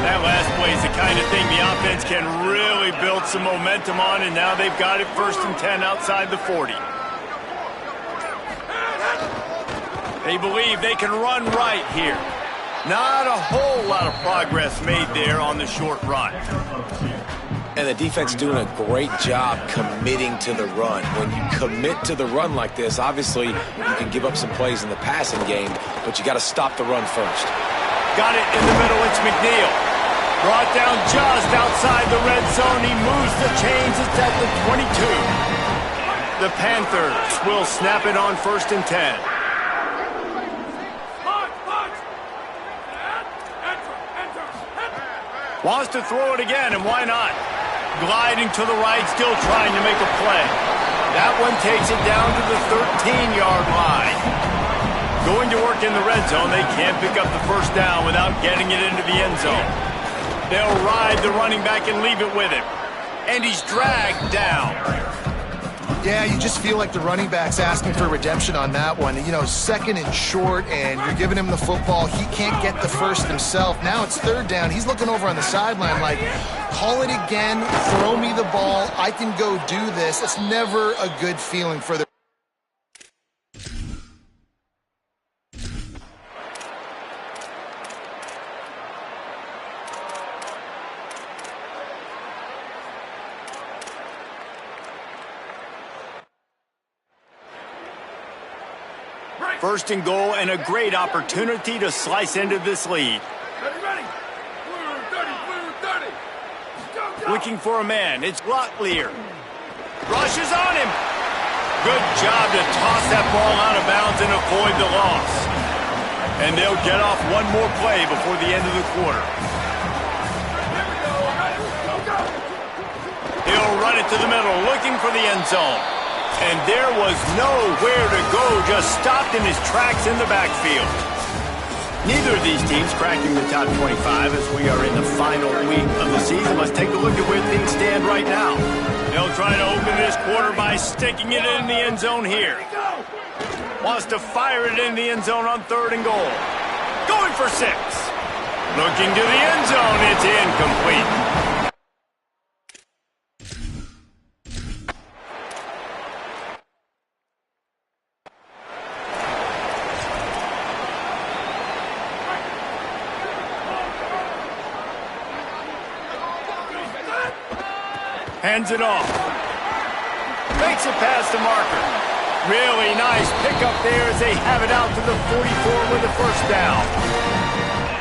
That last play is the kind of thing the offense can really build some momentum on, and now they've got it 1st and 10 outside the 40. They believe they can run right here. Not a whole lot of progress made there on the short run. And the defense doing a great job committing to the run. When you commit to the run like this, obviously you can give up some plays in the passing game, but you got to stop the run first. Got it in the middle. It's McNeil. Brought down just outside the red zone. He moves the chains. It's at the 22. The Panthers will snap it on 1st and 10. Wants to throw it again, and why not? Gliding to the right, still trying to make a play. That one takes it down to the 13-yard line. Going to work in the red zone, they can't pick up the first down without getting it into the end zone. They'll ride the running back and leave it with him. And he's dragged down. Yeah, you just feel like the running back's asking for redemption on that one. You know, second and short, and you're giving him the football. He can't get the first himself. Now it's third down. He's looking over on the sideline like, call it again, throw me the ball, I can go do this. It's never a good feeling for the... First and goal, and a great opportunity to slice into this lead. Looking for a man, it's Locklear. Rushes on him. Good job to toss that ball out of bounds and avoid the loss. And they'll get off one more play before the end of the quarter. He'll run it to the middle, looking for the end zone. And there was nowhere to go, just stopped in his tracks in the backfield. Neither of these teams cracking the top 25 as we are in the final week of the season. Let's take a look at where things stand right now. They'll try to open this quarter by sticking it in the end zone here. Wants to fire it in the end zone on third and goal. Going for 6. Looking to the end zone, it's incomplete. Hands it off. Makes it past the marker. Really nice pickup there as they have it out to the 44 with the first down.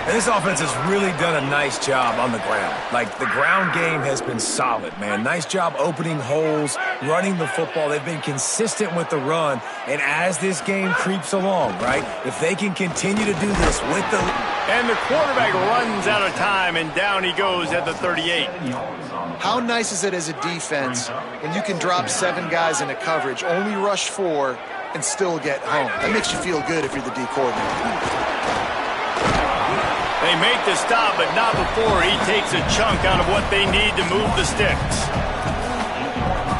And this offense has really done a nice job on the ground. Like, the ground game has been solid, man. Nice job opening holes, running the football. They've been consistent with the run. And as this game creeps along, right, if they can continue to do this with the... And the quarterback runs out of time, and down he goes at the 38. How nice is it as a defense when you can drop 7 guys into coverage, only rush 4, and still get home? That makes you feel good if you're the D coordinator. They make the stop, but not before he takes a chunk out of what they need to move the sticks.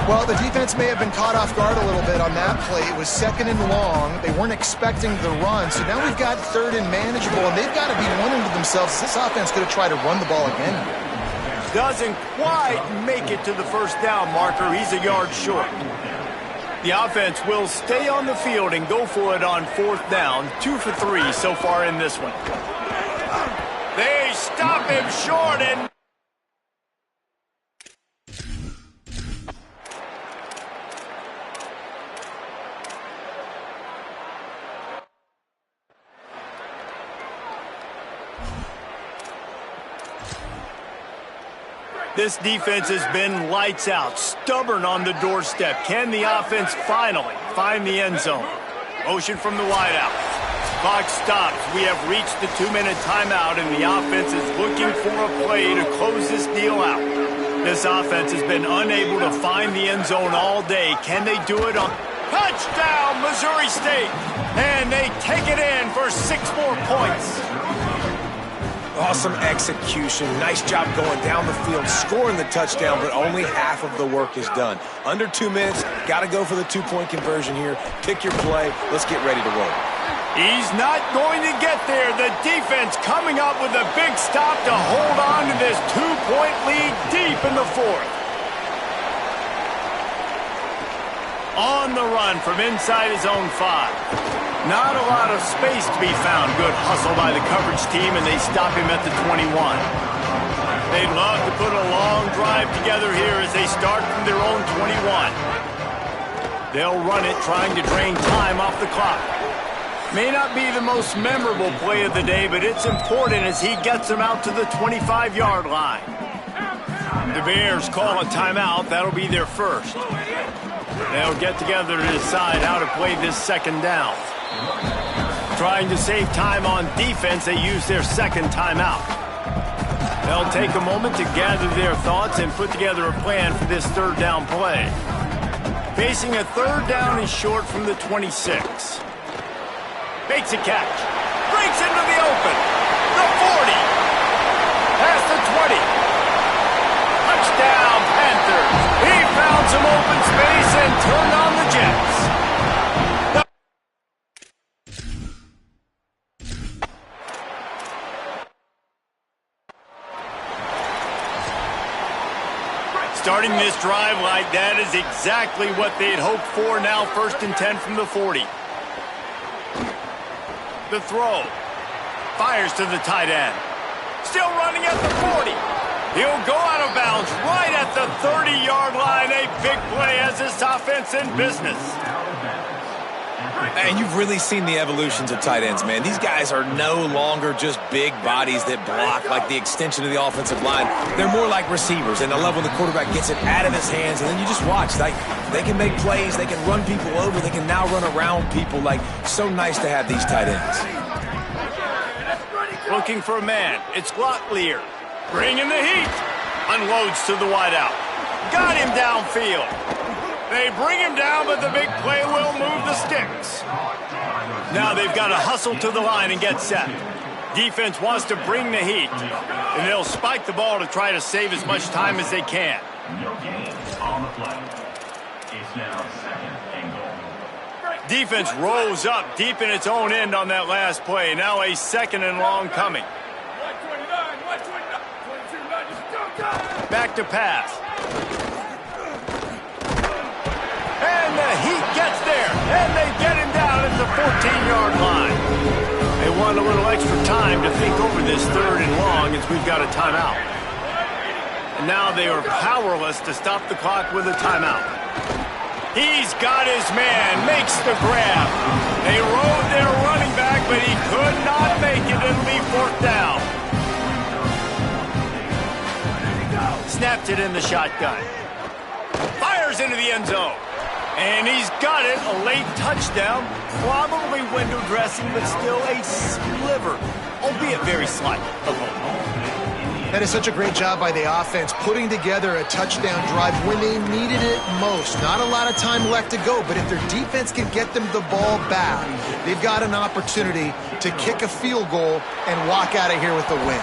Well, the defense may have been caught off guard a little bit on that play. It was second and long. They weren't expecting the run, so now we've got third and manageable, and they've got to be wondering to themselves, is this offense going to try to run the ball again? Doesn't quite make it to the first down marker. He's a yard short. The offense will stay on the field and go for it on fourth down. 2 for 3 so far in this one. They stop him short and... This defense has been lights out, stubborn on the doorstep. Can the offense finally find the end zone? Motion from the wideout. Clock stops. We have reached the 2-minute timeout, and the offense is looking for a play to close this deal out. This offense has been unable to find the end zone all day. Can they do it on touchdown, Missouri State? And they take it in for 6 more points. Awesome execution. Nice job going down the field, scoring the touchdown, but only half of the work is done. Under 2 minutes, got to go for the 2-point conversion here. Pick your play. Let's get ready to roll. He's not going to get there. The defense coming up with a big stop to hold on to this 2-point lead deep in the fourth. On the run from inside his own 5. Not a lot of space to be found. Good hustle by the coverage team, and they stop him at the 21. They'd love to put a long drive together here as they start from their own 21. They'll run it, trying to drain time off the clock. May not be the most memorable play of the day, but it's important as he gets them out to the 25-yard line. The Bears call a timeout. That'll be their first. They'll get together to decide how to play this second down. Trying to save time on defense, they use their second timeout. They'll take a moment to gather their thoughts and put together a plan for this third down play. Facing a third down and short from the 26. Makes a catch. Breaks into the open. The 40. Past the 20. Touchdown, Panthers. He found some open space and turned on the Jets. Starting this drive like that is exactly what they had hoped for. Now 1st and 10 from the 40. The throw. Fires to the tight end. Still running at the 40. He'll go out of bounds right at the 30-yard line. A big play as this offense in business. And you've really seen the evolutions of tight ends, man. These guys are no longer just big bodies that block like the extension of the offensive line. They're more like receivers, and I love when the quarterback gets it out of his hands, and then you just watch. Like, they can make plays, they can run people over, they can now run around people. Like, so nice to have these tight ends. Looking for a man. It's Glocklear. Bringing the heat. Unloads to the wideout. Got him downfield. They bring him down, but the big play will move the sticks. Now they've got to hustle to the line and get set. Defense wants to bring the heat, and they'll spike the ball to try to save as much time as they can. On the play. It's now 2nd and goal. Defense rolls up deep in its own end on that last play. Now a 2nd and long coming. Back to pass. And the Heat gets there, and they get him down at the 14-yard line. They want a little extra time to think over this 3rd and long as we've got a timeout. And now they are powerless to stop the clock with a timeout. He's got his man, makes the grab. They rode their running back, but he could not make it. It'll be 4th down. Snapped it in the shotgun. Fires into the end zone. And he's got it, a late touchdown. Probably window dressing, but still a sliver, albeit very slight, of hope. That is such a great job by the offense, putting together a touchdown drive when they needed it most. Not a lot of time left to go, but if their defense can get them the ball back, they've got an opportunity to kick a field goal and walk out of here with a win.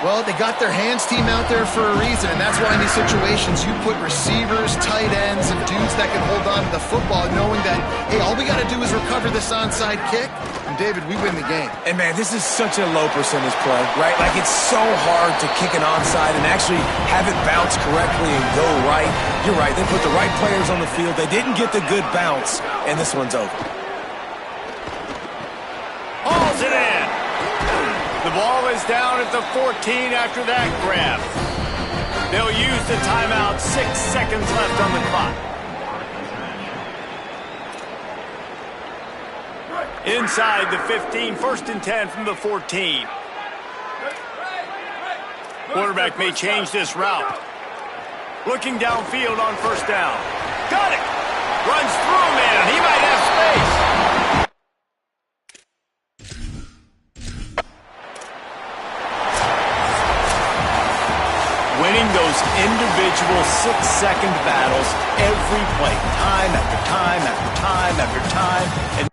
Well, they got their hands team out there for a reason, and that's why in these situations you put receivers, tight ends, and dudes that can hold on to the football, knowing that, hey, all we got to do is recover this onside kick, and David, we win the game. And man, this is such a low percentage play, right? Like, it's so hard to kick an onside and actually have it bounce correctly and go right. You're right, they put the right players on the field. They didn't get the good bounce, and this one's over. Hauls it in. The ball is down at the 14 after that grab. They'll use the timeout. 6 seconds left on the clock. Inside the 15, 1st and 10 from the 14. Quarterback may change this route. Looking downfield on 1st down. Got it! Runs through a man. He might have space. Winning those individual 6-second battles every play, time after time after time after time. And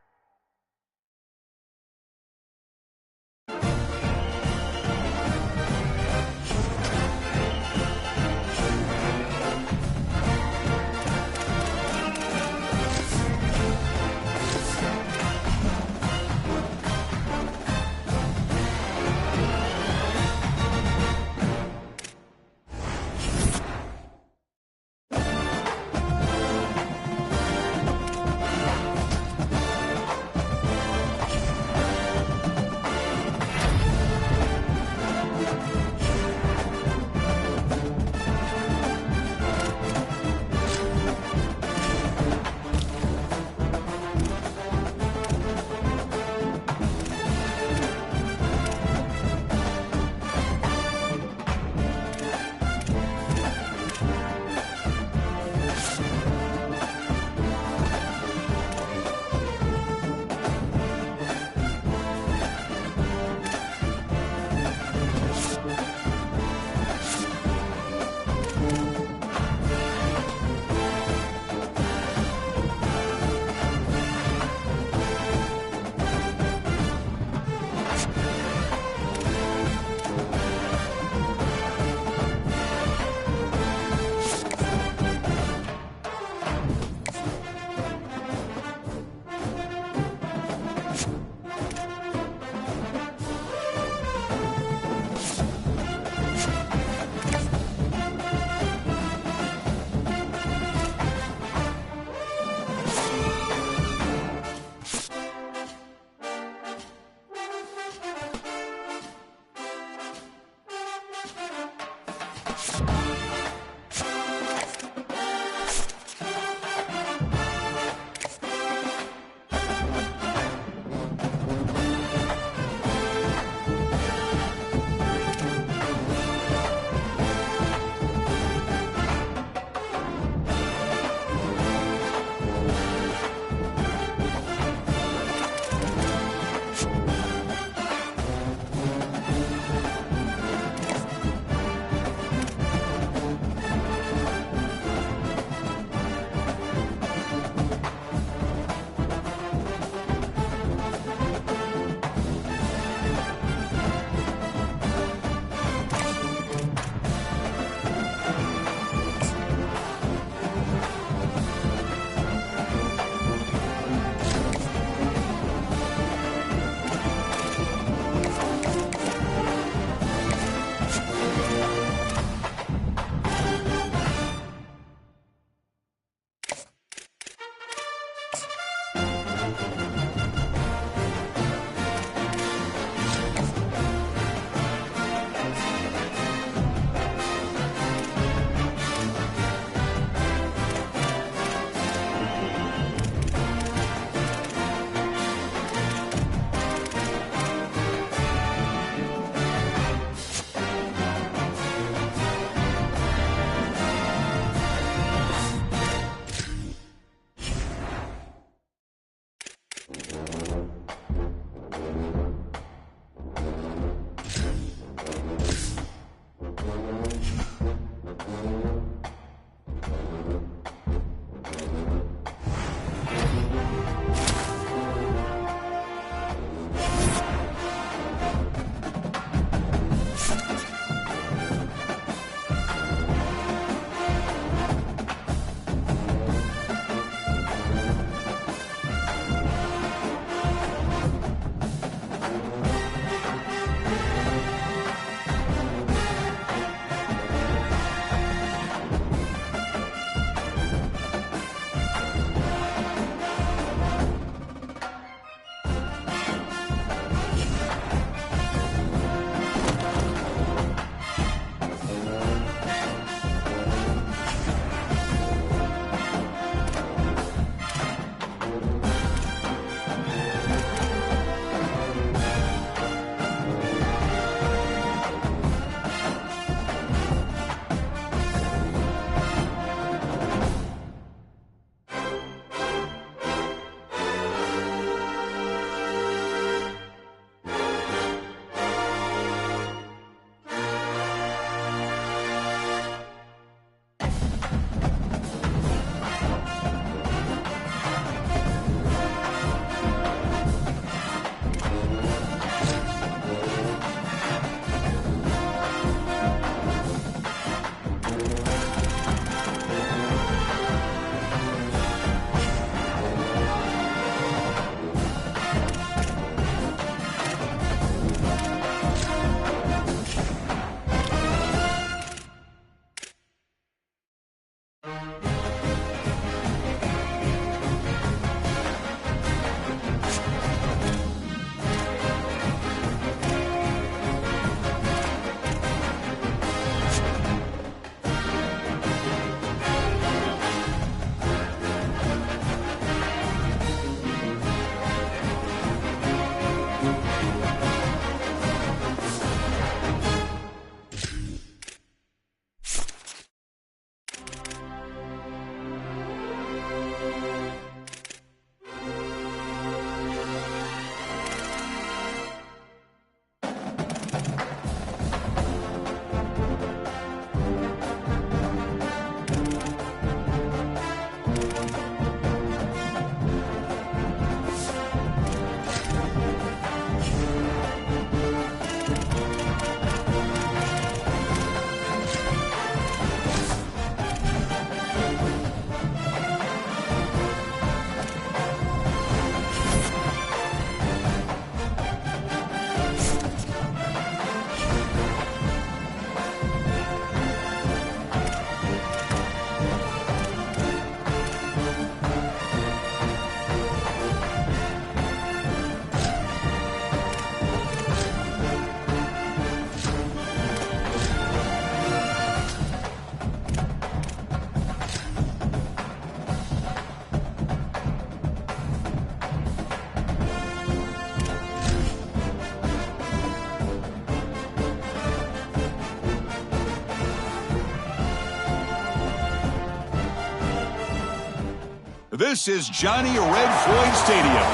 This is Johnny Red Floyd Stadium.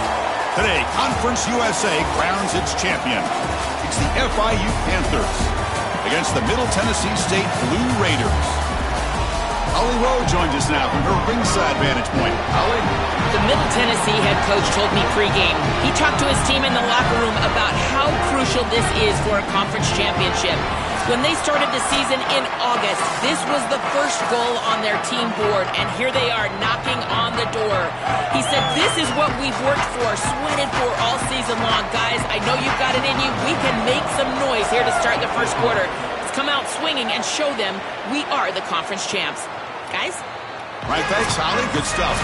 Today, Conference USA crowns its champion. It's the FIU Panthers against the Middle Tennessee State Blue Raiders. Holly Rowe joins us now from her ringside vantage point. Holly? The Middle Tennessee head coach told me pregame he talked to his team in the locker room about how crucial this is for a conference championship. When they started the season in August, this was the first goal on their team board, and here they are knocking on the door. He said, this is what we've worked for, sweated for all season long. Guys, I know you've got it in you. We can make some noise here to start the first quarter. Let's come out swinging and show them we are the conference champs. Guys? Right, thanks, Holly. Good stuff.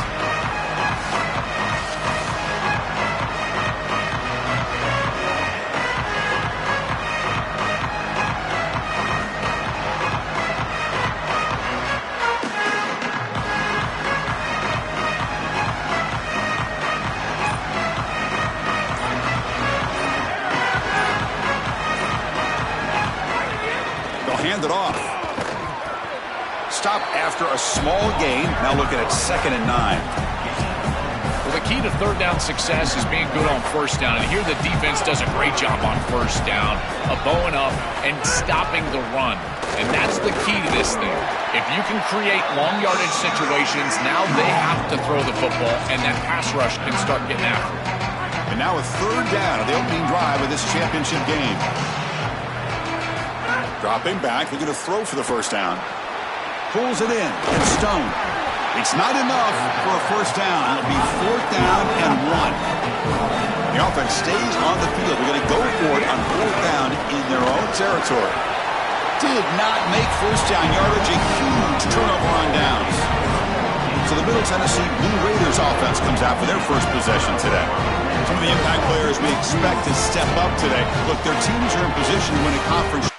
They'll hand it off. Stop after a small gain. Now looking at 2nd and 9. Well, the key to third down success is being good on first down. And here the defense does a great job on first down of bowing up and stopping the run. And that's the key to this thing. If you can create long yardage situations, now they have to throw the football, and that pass rush can start getting after it. And now a 3rd down of the opening drive of this championship game. Dropping back, they're going to throw for the first down. Pulls it in, and Stone. It's not enough for a first down. It'll be 4th down and 1. The offense stays on the field. They're going to go for it on 4th down in their own territory. Did not make first down yardage, a huge turnover on downs. So the Middle Tennessee Blue Raiders offense comes out for their first possession today. Some of the impact players we expect to step up today. Look, their teams are in position to win a conference.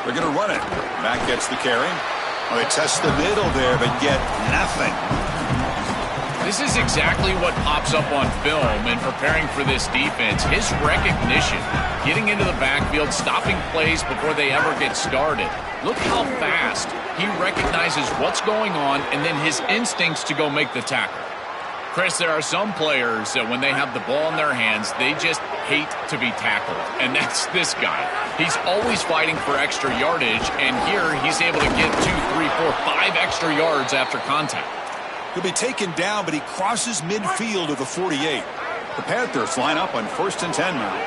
They're going to run it. Mack gets the carry. Oh, they test the middle there, but get nothing. This is exactly what pops up on film in preparing for this defense. His recognition, getting into the backfield, stopping plays before they ever get started. Look how fast he recognizes what's going on and then his instincts to go make the tackle. Chris, there are some players that when they have the ball in their hands, they just hate to be tackled. And that's this guy. He's always fighting for extra yardage, and here he's able to get 2, 3, 4, 5 extra yards after contact. He'll be taken down, but he crosses midfield of the 48. The Panthers line up on 1st and 10 now.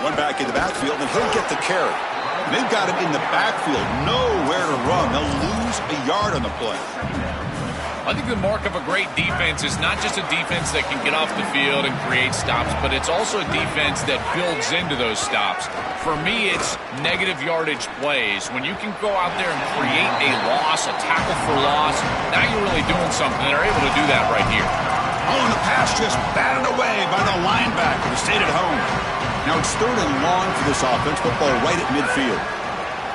One back in the backfield, and he'll get the carry. And they've got him in the backfield, nowhere to run. They'll lose a yard on the play. I think the mark of a great defense is not just a defense that can get off the field and create stops, but it's also a defense that builds into those stops. For me, it's negative yardage plays. When you can go out there and create a loss, a tackle for loss, now you're really doing something. They're able to do that right here. Oh, and the pass just batted away by the linebacker who stayed at home. Now it's 3rd and long for this offense. Football right at midfield.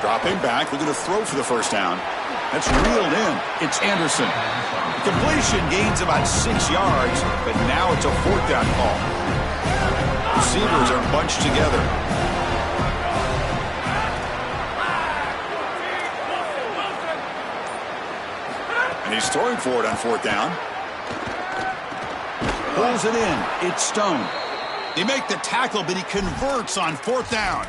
Dropping back, they're going to throw for the first down. That's reeled in. It's Anderson. Completion gains about 6 yards, but now it's a 4th down call. Receivers are bunched together. And he's throwing for it on 4th down. Pulls it in. It's Stone. They make the tackle, but he converts on 4th down.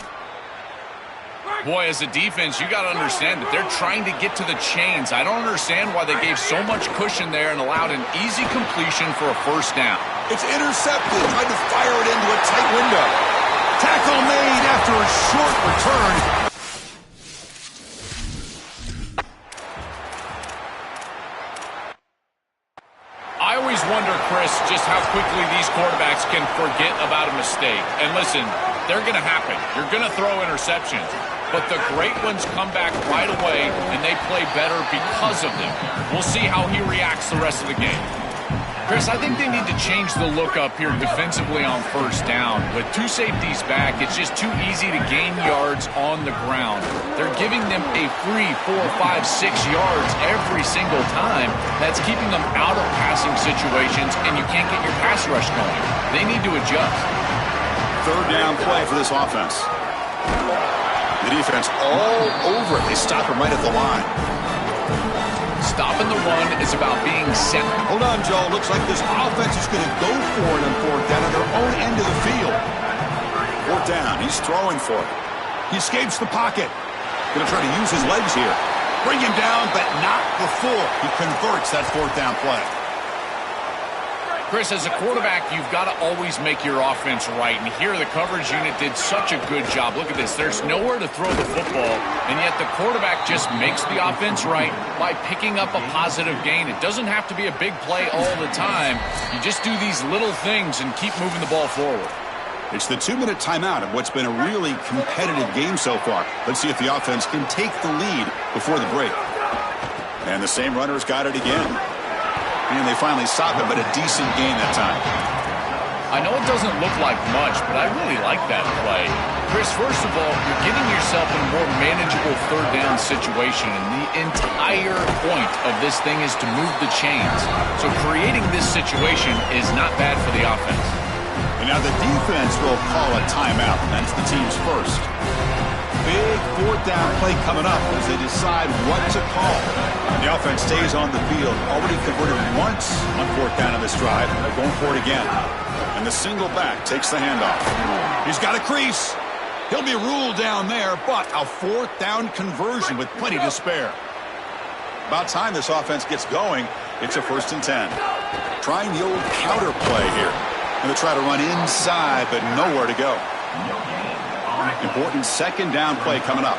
Boy, as a defense, you got to understand that they're trying to get to the chains. I don't understand why they gave so much cushion there and allowed an easy completion for a first down. It's intercepted. Tried to fire it into a tight window. Tackle made after a short return. I always wonder, Chris, just how quickly these quarterbacks can forget about a mistake. And listen, they're going to happen. You're going to throw interceptions. But the great ones come back right away, and they play better because of them. We'll see how he reacts the rest of the game. Chris, I think they need to change the look up here defensively on first down. With two safeties back, it's just too easy to gain yards on the ground. They're giving them a free 4, 5, 6 yards every single time. That's keeping them out of passing situations, and you can't get your pass rush going. They need to adjust. Third down play for this offense. The defense all over it. They stop him right at the line. Stopping the run is about being set. Hold on, Joe. Looks like this offense is going to go for it on fourth down on their own end of the field. Fourth down. He's throwing for it. He escapes the pocket. Going to try to use his legs here. Bring him down, but not before he converts that fourth down play. Chris, as a quarterback, you've got to always make your offense right. And here, the coverage unit did such a good job. Look at this. There's nowhere to throw the football, and yet the quarterback just makes the offense right by picking up a positive gain. It doesn't have to be a big play all the time. You just do these little things and keep moving the ball forward. It's the 2-minute timeout of what's been a really competitive game so far. Let's see if the offense can take the lead before the break. And the same runner's got it again. And they finally stop him, but a decent gain that time. I know it doesn't look like much, but I really like that play. Chris, first of all, you're getting yourself in a more manageable third down situation, and the entire point of this thing is to move the chains. So creating this situation is not bad for the offense. And now the defense will call a timeout. That's the team's first. Big fourth down play coming up as they decide what to call. And the offense stays on the field. Already converted once on fourth down on this drive. They're going for it again. And the single back takes the handoff. He's got a crease. He'll be ruled down there, but a fourth down conversion with plenty to spare. About time this offense gets going. It's a 1st and 10. Trying the old counter play here. And they try to run inside, but nowhere to go. Important second down play coming up.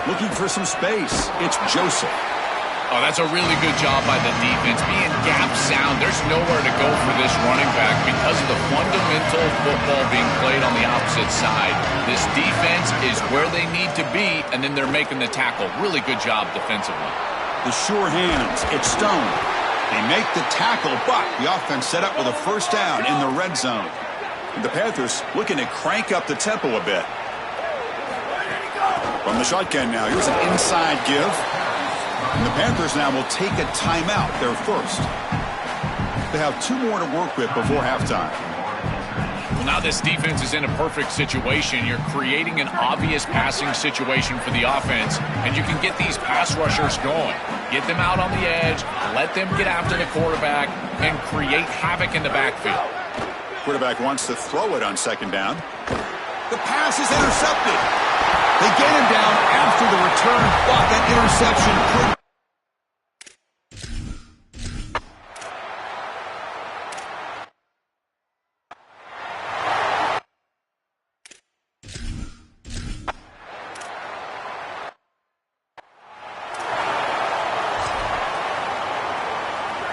Looking for some space. It's Joseph. Oh, that's a really good job by the defense. Being gap sound, there's nowhere to go for this running back because of the fundamental football being played on the opposite side. This defense is where they need to be, and then they're making the tackle. Really good job defensively. The sure hands. It's Stone. They make the tackle, but the offense set up with a first down in the red zone. And the Panthers looking to crank up the tempo a bit. From the shotgun now, here's an inside give. And the Panthers now will take a timeout, their first. They have 2 more to work with before halftime. Well, now this defense is in a perfect situation. You're creating an obvious passing situation for the offense, and you can get these pass rushers going. Get them out on the edge, let them get after the quarterback, and create havoc in the backfield. Quarterback wants to throw it on second down. The pass is intercepted. They get him down after the return, but that interception could.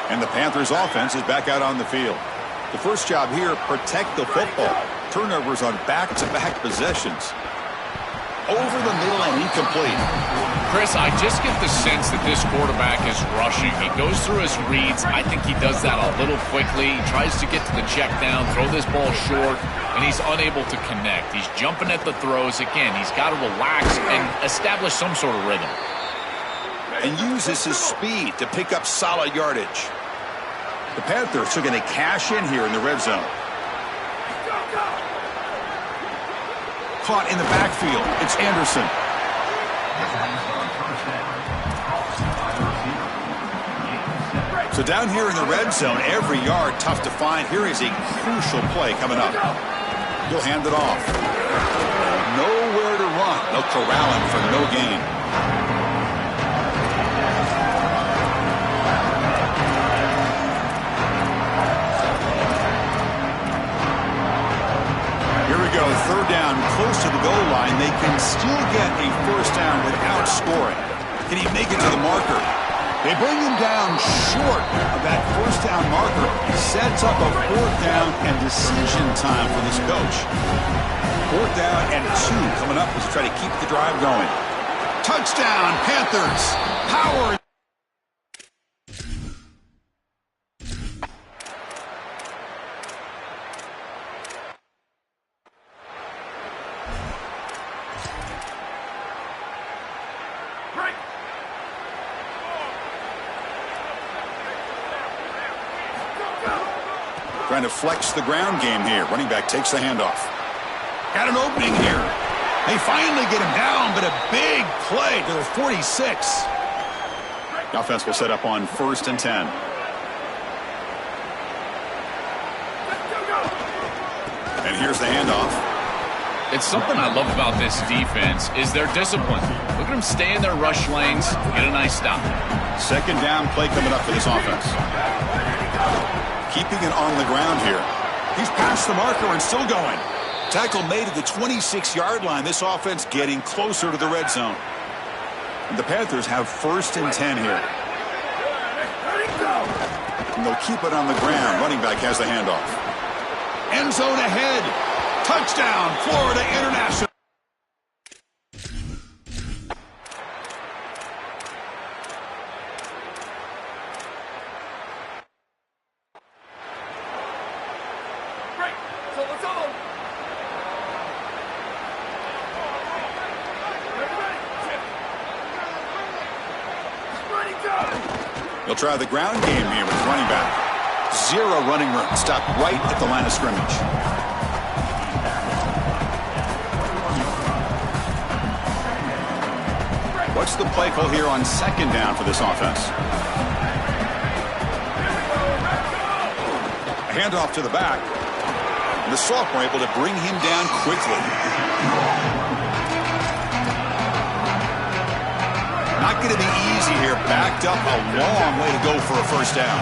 And the Panthers offense is back out on the field. The first job here, protect the football. Turnovers on back-to-back possessions. Over the middle and incomplete. Chris, I just get the sense that this quarterback is rushing. He goes through his reads. I think he does that a little quickly. He tries to get to the check down, throw this ball short, and he's unable to connect. He's jumping at the throws. Again, he's got to relax and establish some sort of rhythm. And uses his speed to pick up solid yardage. The Panthers are going to cash in here in the red zone. Caught in the backfield. It's Anderson. So down here in the red zone, every yard tough to find. Here is a crucial play coming up. He'll hand it off. Nowhere to run. They'll corral him for no gain. Third down, close to the goal line. They can still get a first down without scoring. Can he make it to the marker? They bring him down short of that first down marker. Sets up a fourth down and decision time for this coach. Fourth down and 2 coming up as they try to keep the drive going. Touchdown, Panthers. Power. Trying to flex the ground game here. Running back takes the handoff. Got an opening here. They finally get him down, but a big play to the 46. The offense will set up on 1st and 10. And here's the handoff. It's something I love about this defense is their discipline. Look at them stay in their rush lanes, get a nice stop. 2nd down play coming up for this offense. Keeping it on the ground here. He's past the marker and still going. Tackle made at the 26-yard line. This offense getting closer to the red zone. And the Panthers have 1st and 10 here. And they'll keep it on the ground. Running back has the handoff. End zone ahead. Touchdown, Florida International. They'll try the ground game here with running back. 0 running room. Stopped right at the line of scrimmage. What's the play call here on 2nd down for this offense? A handoff to the back. And the sophomore able to bring him down quickly. Not going to be easy here. Backed up a long way to go for a 1st down.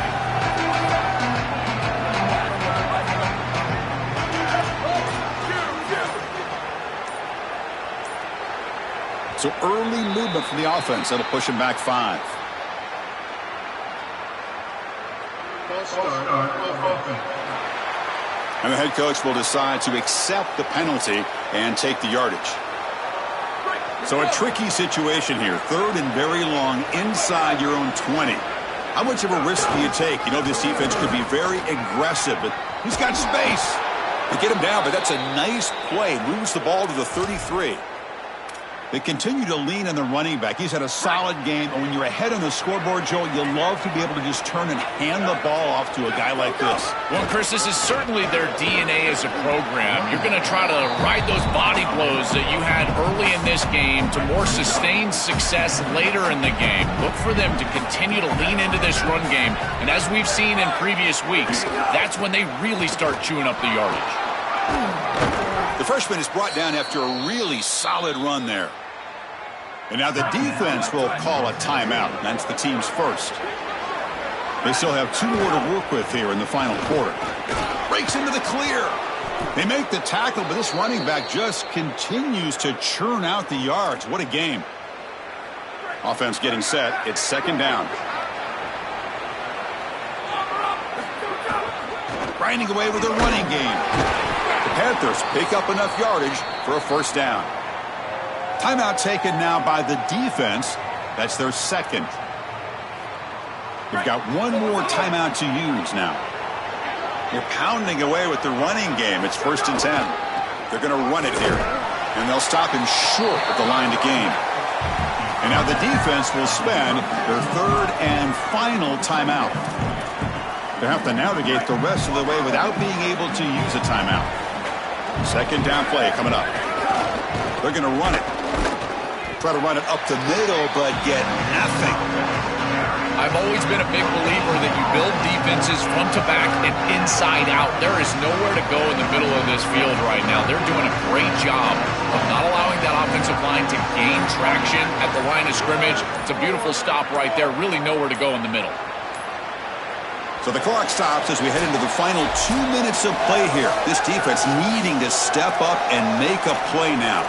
So early movement from the offense. That'll push him back 5. And the head coach will decide to accept the penalty and take the yardage. So a tricky situation here. 3rd and very long inside your own 20. How much of a risk do you take? You know this defense could be very aggressive, but he's got space to get him down. But that's a nice play. Moves the ball to the 33. They continue to lean on the running back. He's had a solid game. And when you're ahead on the scoreboard, Joe, you love to be able to just turn and hand the ball off to a guy like this. Well, Chris, this is certainly their DNA as a program. You're going to try to ride those body blows that you had early in this game to more sustained success later in the game. Look for them to continue to lean into this run game. And as we've seen in previous weeks, that's when they really start chewing up the yardage. The freshman is brought down after a really solid run there. And now the defense will call a timeout. That's the team's first. They still have 2 more to work with here in the final quarter. Breaks into the clear. They make the tackle, but this running back just continues to churn out the yards. What a game. Offense getting set. It's 2nd down. Grinding away with a running game. The Panthers pick up enough yardage for a 1st down. Timeout taken now by the defense. That's their 2nd. They've got 1 more timeout to use now. They're pounding away with the running game. It's 1st and 10. They're going to run it here. And they'll stop him short at the line to gain. And now the defense will spend their 3rd and final timeout. They'll have to navigate the rest of the way without being able to use a timeout. 2nd down play coming up. They're going to run it. Try to run it up the middle, but get nothing. I've always been a big believer that you build defenses front to back and inside out. There is nowhere to go in the middle of this field right now. They're doing a great job of not allowing that offensive line to gain traction at the line of scrimmage. It's a beautiful stop right there. Really nowhere to go in the middle. So the clock stops as we head into the final 2 minutes of play here. This defense needing to step up and make a play now.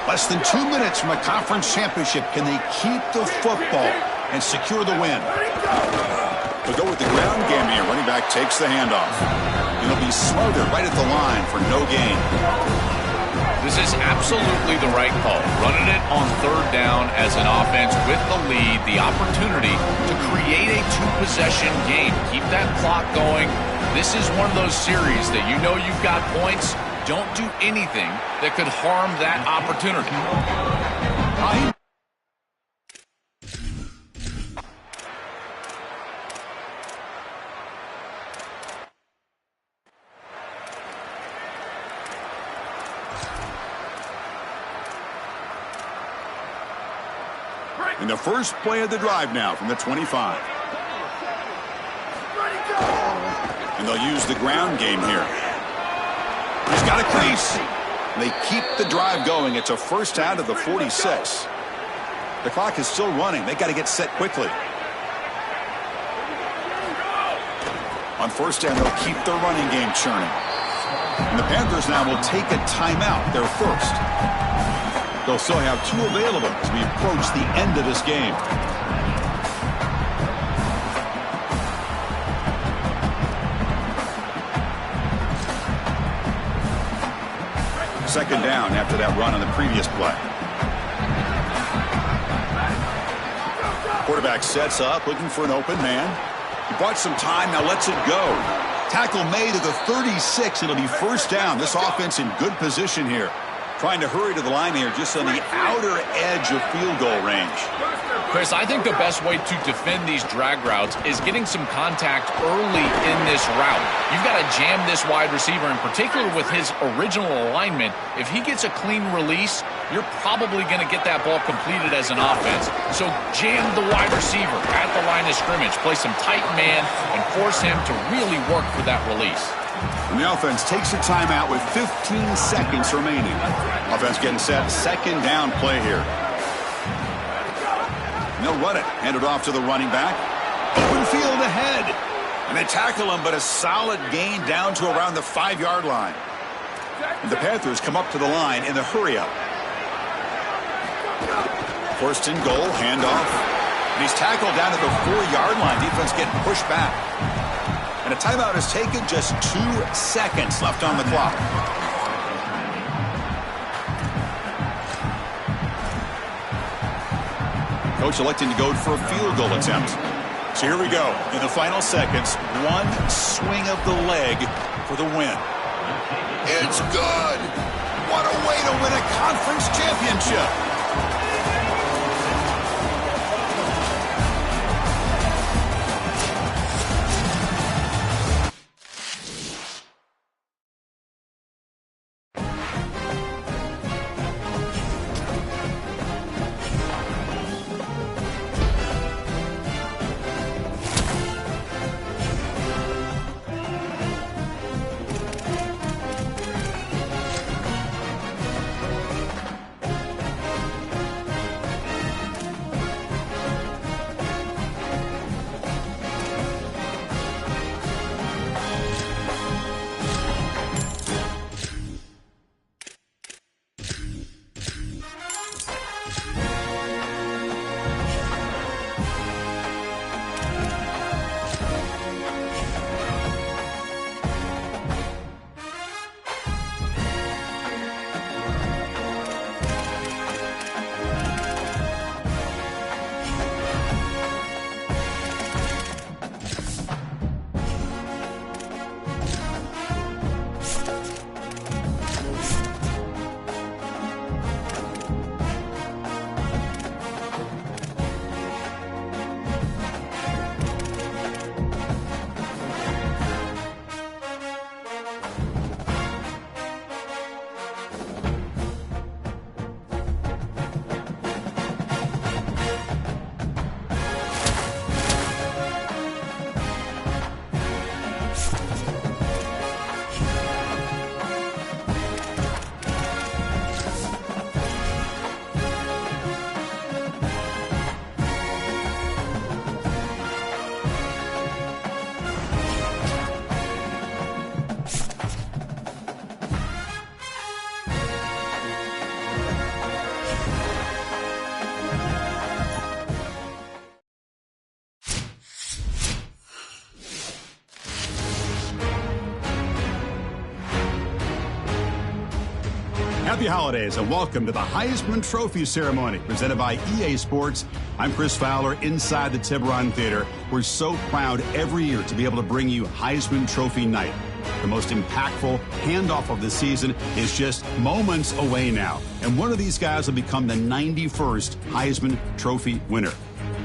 Less than 2 minutes from a conference championship. Can they keep the football and secure the win? They'll go with the ground game here. Running back takes the handoff. And he'll be smothered right at the line for no gain. This is absolutely the right call. Running it on 3rd down as an offense with the lead, the opportunity to create a 2-possession game. Keep that clock going. This is one of those series that you know you've got points. Don't do anything that could harm that opportunity. And the first play of the drive now from the 25. And they'll use the ground game here. He's got a crease. They keep the drive going. It's a first down to the 46. The clock is still running. They got to get set quickly. On first down, they'll keep their running game churning. And the Panthers now will take a timeout, their first. They'll still have 2 available as we approach the end of this game. Second down after that run on the previous play. Quarterback sets up, looking for an open man. He bought some time, now lets it go. Tackle made at the 36. It'll be first down. This offense in good position here. Trying to hurry to the line here, just on the outer edge of field goal range. Chris, I think the best way to defend these drag routes is getting some contact early in this route. You've got to jam this wide receiver, in particular with his original alignment. If he gets a clean release, you're probably going to get that ball completed as an offense. So jam the wide receiver at the line of scrimmage, play some tight man, and force him to really work for that release. And the offense takes a timeout with 15 seconds remaining. Offense getting set. Second down play here. And they'll run it. Hand it off to the running back. Open field ahead. And they tackle him, but a solid gain down to around the 5-yard line. And the Panthers come up to the line in the hurry-up. First and goal, handoff. And he's tackled down at the 4-yard line. Defense getting pushed back. And a timeout is taken, just 2 seconds left on the clock. Coach electing to go for a field goal attempt. So here we go. In the final seconds, one swing of the leg for the win. It's good! What a way to win a conference championship! Happy holidays and welcome to the Heisman Trophy ceremony presented by EA Sports. I'm Chris Fowler inside the Tiburon Theater. We're so proud every year to be able to bring you Heisman Trophy night. The most impactful handoff of the season is just moments away now. And one of these guys will become the 91st Heisman Trophy winner.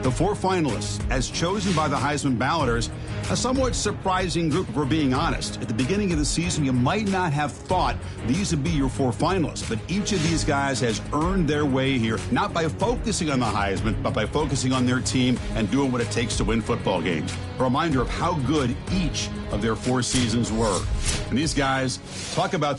The 4 finalists, as chosen by the Heisman balloters, a somewhat surprising group, if we're being honest. At the beginning of the season, you might not have thought these would be your 4 finalists, but each of these guys has earned their way here, not by focusing on the Heisman, but by focusing on their team and doing what it takes to win football games. A reminder of how good each of their 4 seasons were. And these guys talk about...